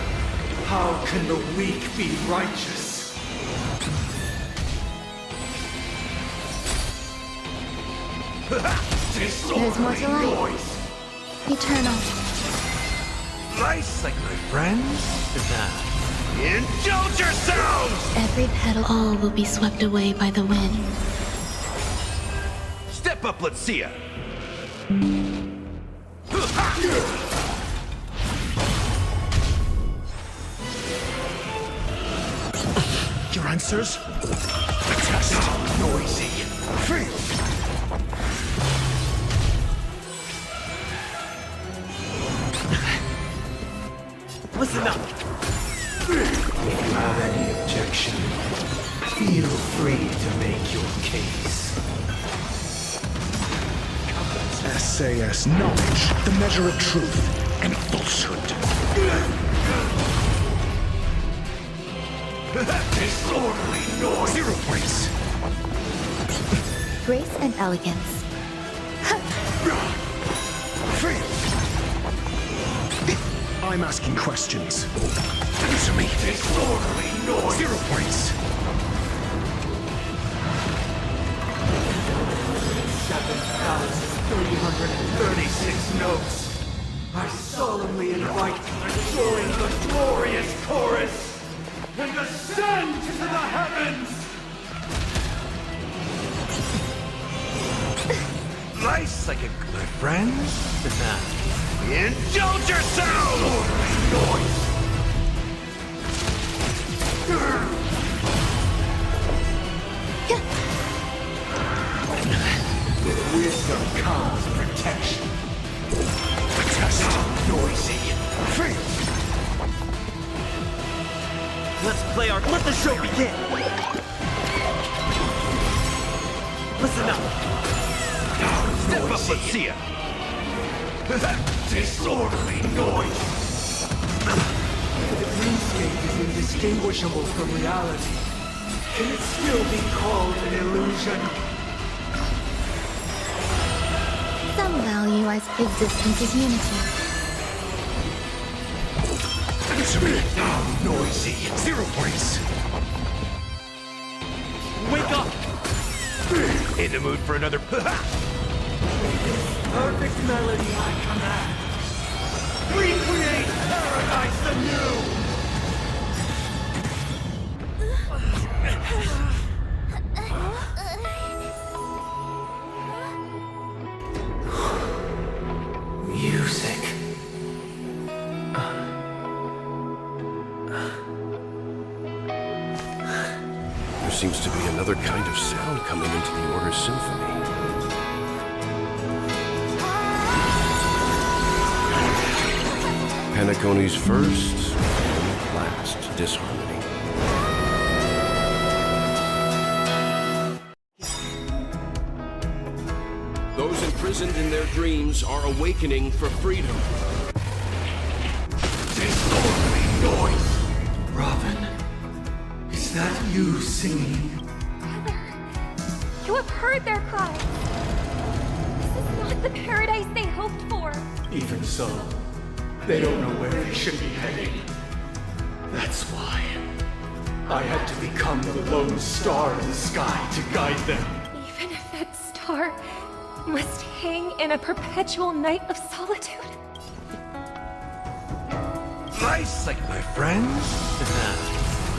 how can the weak be righteous? There's more to life. Noise! Eternal. Nice, like my friends? Indulge yourselves! Every petal, all will be swept away by the wind. Step up, let's see ya! Your answers? Test. Noisy. Free. Listen up! If you have any objection, feel free to make your case. SAS knowledge, the measure of truth and falsehood. Disorderly noise! 0 points. Grace and elegance. Free. I'm asking questions. Answer me. Disorderly noise! 0 points. 7,336 notes. I solemnly invite you to join the glorious chorus and ascend to the heavens! Nice, like my friends? Indulge yourselves! Noise! With wisdom comes protection. Test. Noisy. Free. Let's play our... Let the show begin! Listen up! Step up, let's see ya! Disorderly noise! The dreamscape is indistinguishable from reality. Can it still be called an illusion? Some value as existence is unity. Answer me. How noisy! 0 points. Wake up! In the mood for another... Perfect melody I command! Recreate paradise anew! Music. There seems to be another kind of sound coming into the Order's symphony. Penacony's first and last disharmony. Those imprisoned in their dreams are awakening for freedom. Disorderly noise! Robin, is that you singing? You have heard their cries. This is not the paradise they hoped for. Even so, they don't know where they should be heading. That's why I had to become the lone star in the sky to guide them. Even if that star must hang in a perpetual night of solitude. Nice, like my friends.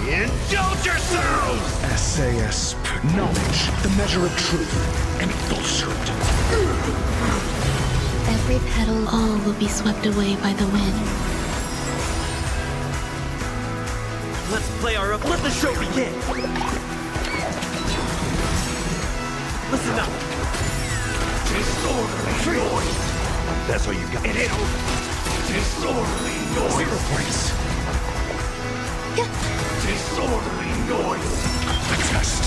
Indulge yourselves! SAS, knowledge, the measure of truth, and falsehood. Every petal, all will be swept away by the wind. Let's play our up. Let the show begin. Listen up. Disorderly noise. That's all you got. It ain't over. Disorderly noise. 0 points. Disorderly noise. A test.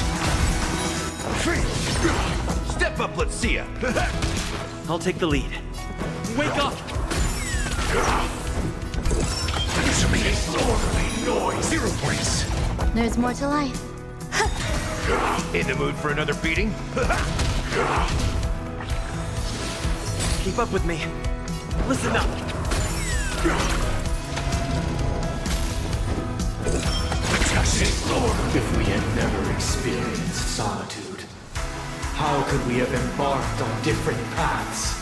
Step up, let's see ya. I'll take the lead. Wake up! Answer me. Disorderly noise. 0 points. There's more to life. In the mood for another beating? Keep up with me. Listen up. If we had never experienced solitude, how could we have embarked on different paths?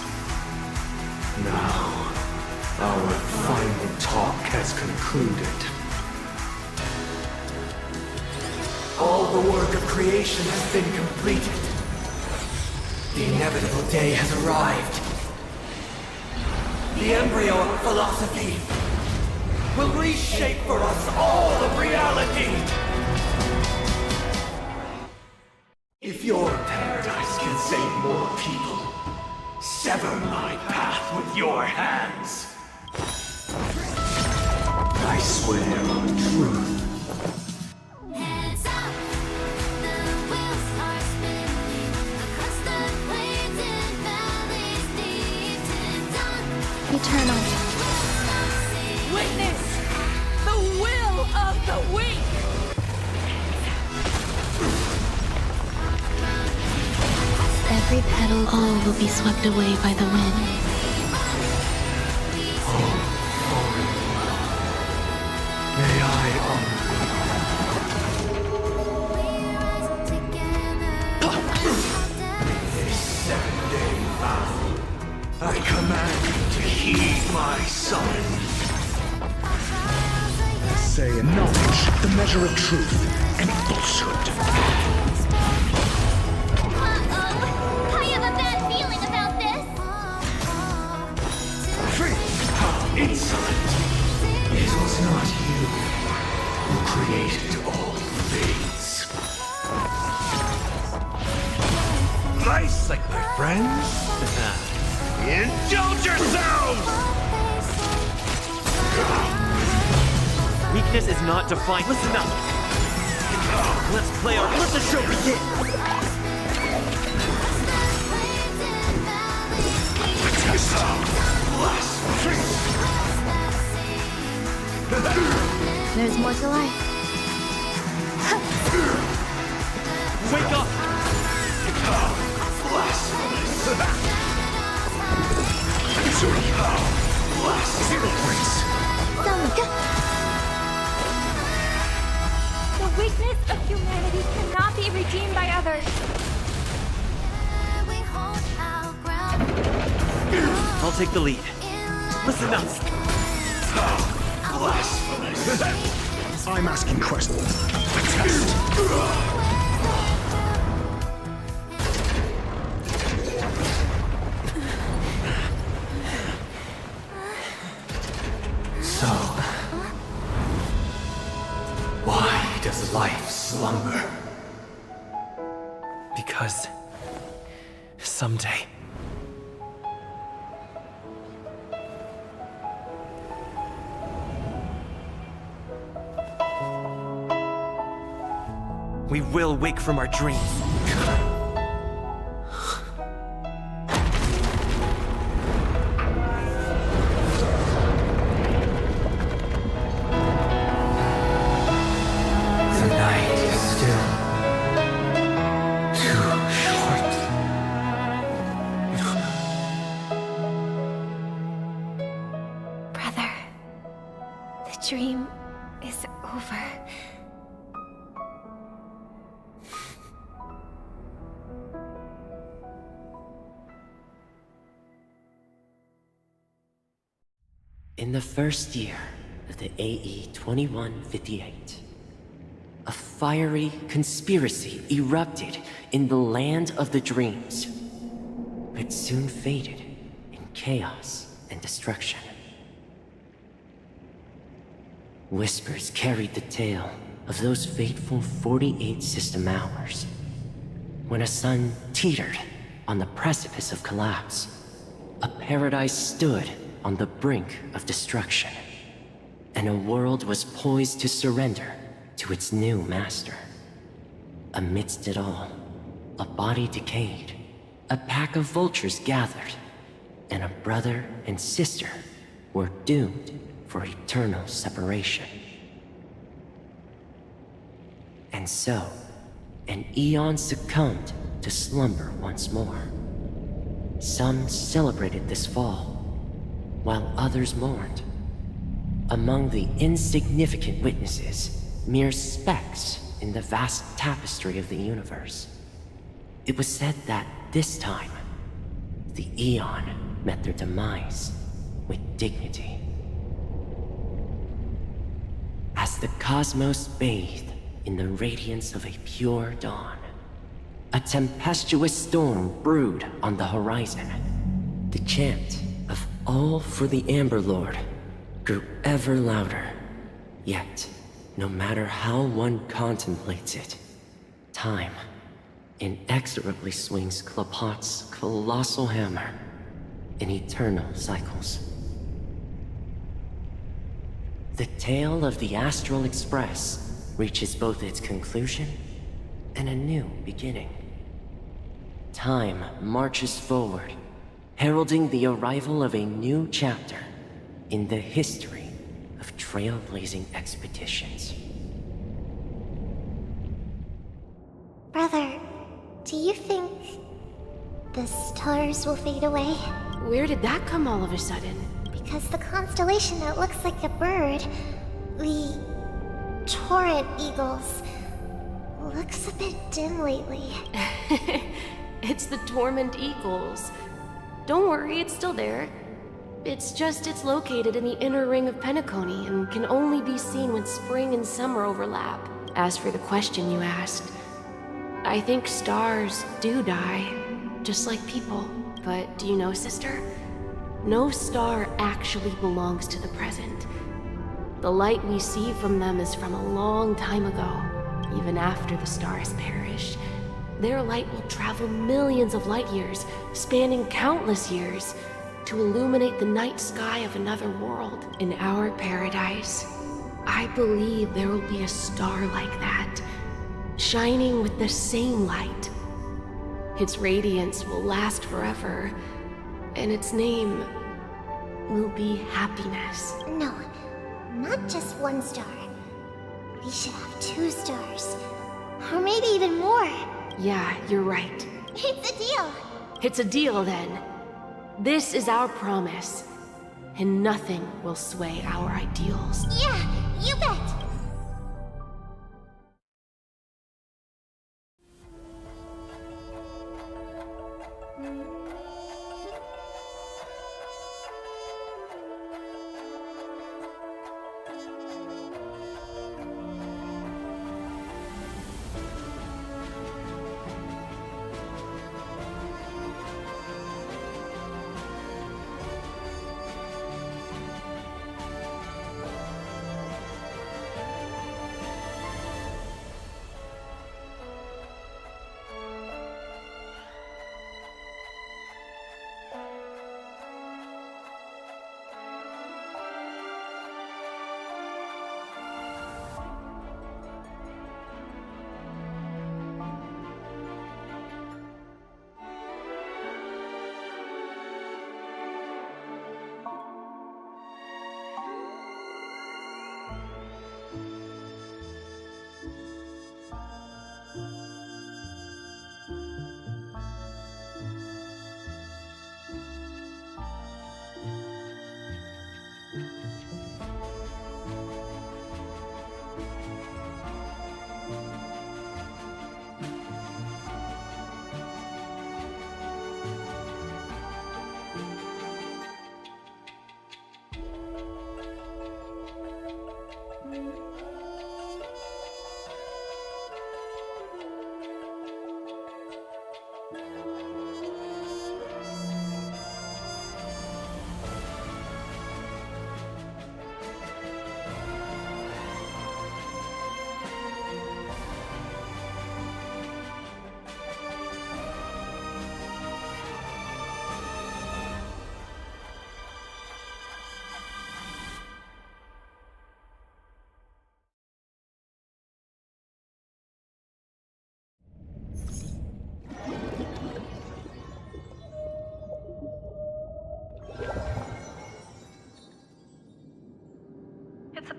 Now, our final talk has concluded. All the work of creation has been completed. The inevitable day has arrived. The embryo of philosophy will reshape for us all of reality. If your paradise can save more people, sever my path with your hands. I swear on truth. Eternal. Witness the will of the weak! Every petal, all will be swept away by the wind. May I honor this 7-day vow. I command you to heed my summons. Say knowledge, the measure of truth, and falsehood. I have a bad feeling about this. How insolent! It was not you who created all things. Nice, like my friends. Indulge yourselves! Weakness is not defined. Listen up. Let's play our. Let the show begin. There's more to life. Wake up! The weakness of humanity cannot be redeemed by others. I'll take the lead. Listen up. I'm asking questions. So, why does life slumber? Because someday we will wake from our dreams. The night is still too short. Brother, the dream is over. In the first year of the AE 2158, a fiery conspiracy erupted in the land of the dreams, but soon faded in chaos and destruction. Whispers carried the tale of those fateful 48 system hours, when a sun teetered on the precipice of collapse. A paradise stood on the brink of destruction, and a world was poised to surrender to its new master. Amidst it all, a body decayed, a pack of vultures gathered, and a brother and sister were doomed for eternal separation. And so, an eon succumbed to slumber once more. Some celebrated this fall, while others mourned. Among the insignificant witnesses, mere specks in the vast tapestry of the universe, it was said that this time, the Eon met their demise with dignity. As the cosmos bathed in the radiance of a pure dawn, a tempestuous storm brewed on the horizon. The chant of "All for the Amber Lord" grew ever louder. Yet, no matter how one contemplates it, time inexorably swings Klapot's colossal hammer in eternal cycles. The tale of the Astral Express reaches both its conclusion and a new beginning. Time marches forward, heralding the arrival of a new chapter in the history of trailblazing expeditions. Brother, do you think the stars will fade away? Where did that come all of a sudden? Because the constellation that looks like a bird, the Torrent Eagles, looks a bit dim lately. It's the Torment Eagles. Don't worry, it's still there. It's just it's located in the inner ring of Penacony and can only be seen when spring and summer overlap. As for the question you asked, I think stars do die, just like people. But do you know, sister? No star actually belongs to the present. The light we see from them is from a long time ago. Even after the stars perish, their light will travel millions of light years, spanning countless years, to illuminate the night sky of another world. In our paradise, I believe there will be a star like that, shining with the same light. Its radiance will last forever, and its name will be happiness. No, not just one star. We should have 2 stars. Or maybe even more. Yeah, you're right. It's a deal. It's a deal, then. This is our promise, and nothing will sway our ideals. Yeah, you bet.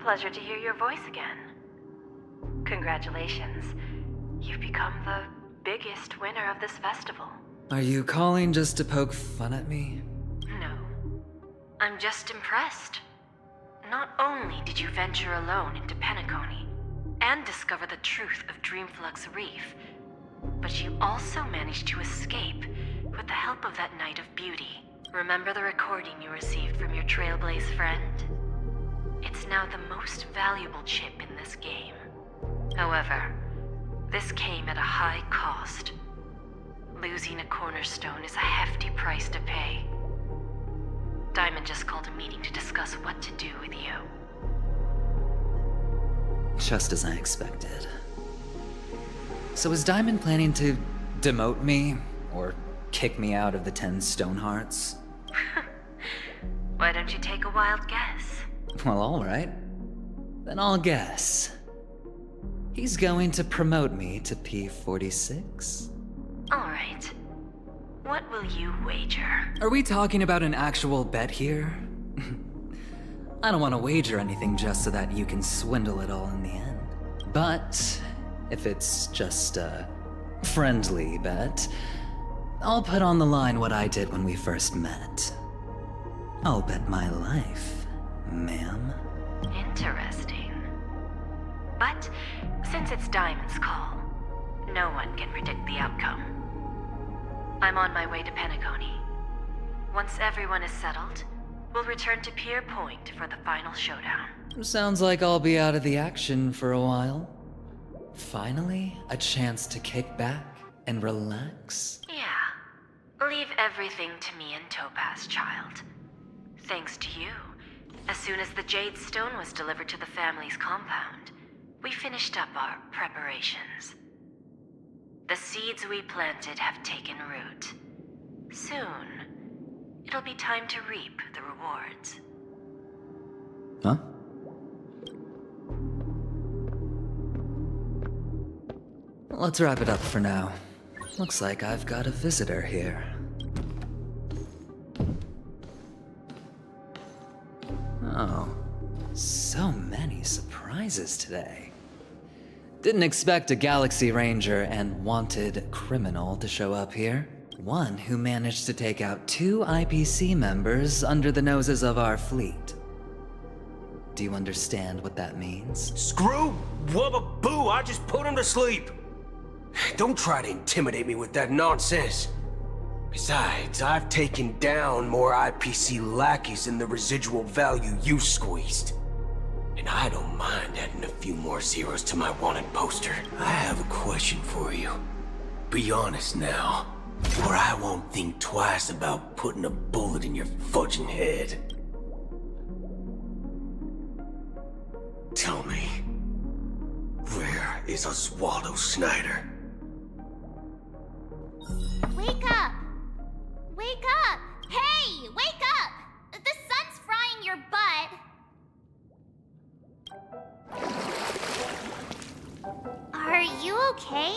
pleasure to hear your voice again. Congratulations. You've become the biggest winner of this festival. Are you calling just to poke fun at me? No. I'm just impressed. Not only did you venture alone into Penacony and discover the truth of Dreamflux Reef, but you also managed to escape with the help of that Knight of Beauty. Remember the recording you received from your Trailblaze friend? It's now the most valuable chip in this game. However, this came at a high cost. Losing a cornerstone is a hefty price to pay. Diamond just called a meeting to discuss what to do with you. Just as I expected. So is Diamond planning to demote me? Or kick me out of the 10 Stonehearts? Why don't you take a wild guess? Well, alright. Then I'll guess. He's going to promote me to P46? Alright. What will you wager? Are we talking about an actual bet here? I don't want to wager anything just so that you can swindle it all in the end. But if it's just a friendly bet, I'll put on the line what I did when we first met. I'll bet my life, ma'am. Interesting. But since it's Diamond's call, no one can predict the outcome. I'm on my way to Penacony. Once everyone is settled, we'll return to Pier Point for the final showdown. Sounds like I'll be out of the action for a while. Finally, a chance to kick back and relax. Yeah. Leave everything to me and Topaz, child. Thanks to you, as soon as the Jade Stone was delivered to the family's compound, we finished up our preparations. The seeds we planted have taken root. Soon, it'll be time to reap the rewards. Huh? Let's wrap it up for now. Looks like I've got a visitor here. Oh, so many surprises today. Didn't expect a Galaxy Ranger and wanted criminal to show up here. One who managed to take out 2 IPC members under the noses of our fleet. Do you understand what that means? Screw wubba boo, I just put him to sleep. Don't try to intimidate me with that nonsense. Besides, I've taken down more IPC lackeys than the residual value you squeezed. And I don't mind adding a few more zeros to my wanted poster. I have a question for you. Be honest now, or I won't think twice about putting a bullet in your fudging head. Tell me, where is Oswaldo Snyder? Wake up! Wake up! Hey, wake up! The sun's frying your butt. Are you okay?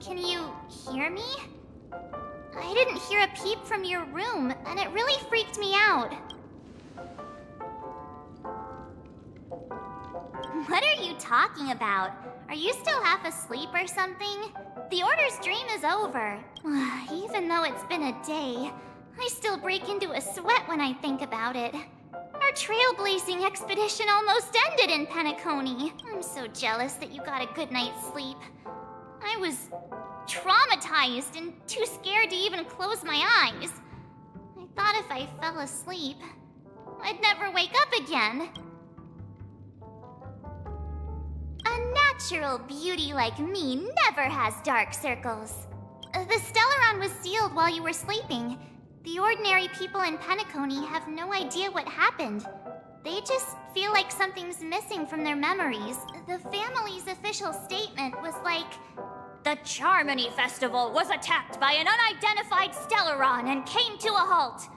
Can you hear me? I didn't hear a peep from your room, and it really freaked me out. What are you talking about? Are you still half asleep or something? The Order's dream is over. Even though it's been a day, I still break into a sweat when I think about it. Our trailblazing expedition almost ended in Penacony. I'm so jealous that you got a good night's sleep. I was traumatized and too scared to even close my eyes. I thought if I fell asleep, I'd never wake up again. A natural beauty like me never has dark circles. The Stellaron was sealed while you were sleeping. The ordinary people in Penacony have no idea what happened. They just feel like something's missing from their memories. The family's official statement was like, "The Charmony Festival was attacked by an unidentified Stellaron and came to a halt."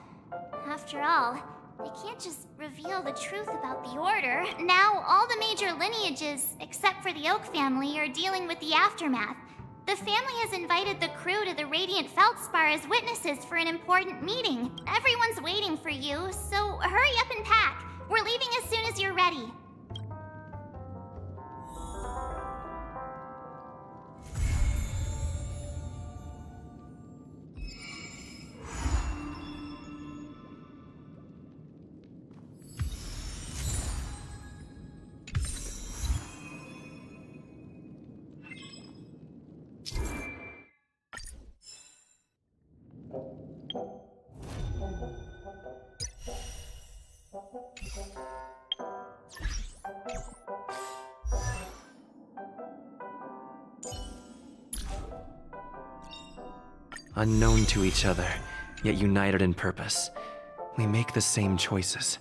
After all, they can't just reveal the truth about the Order. Now, all the major lineages, except for the Oak family, are dealing with the aftermath. The family has invited the crew to the Radiant Feldspar as witnesses for an important meeting. Everyone's waiting for you, so hurry up and pack. We're leaving as soon as you're ready. Unknown to each other, yet united in purpose, we make the same choices.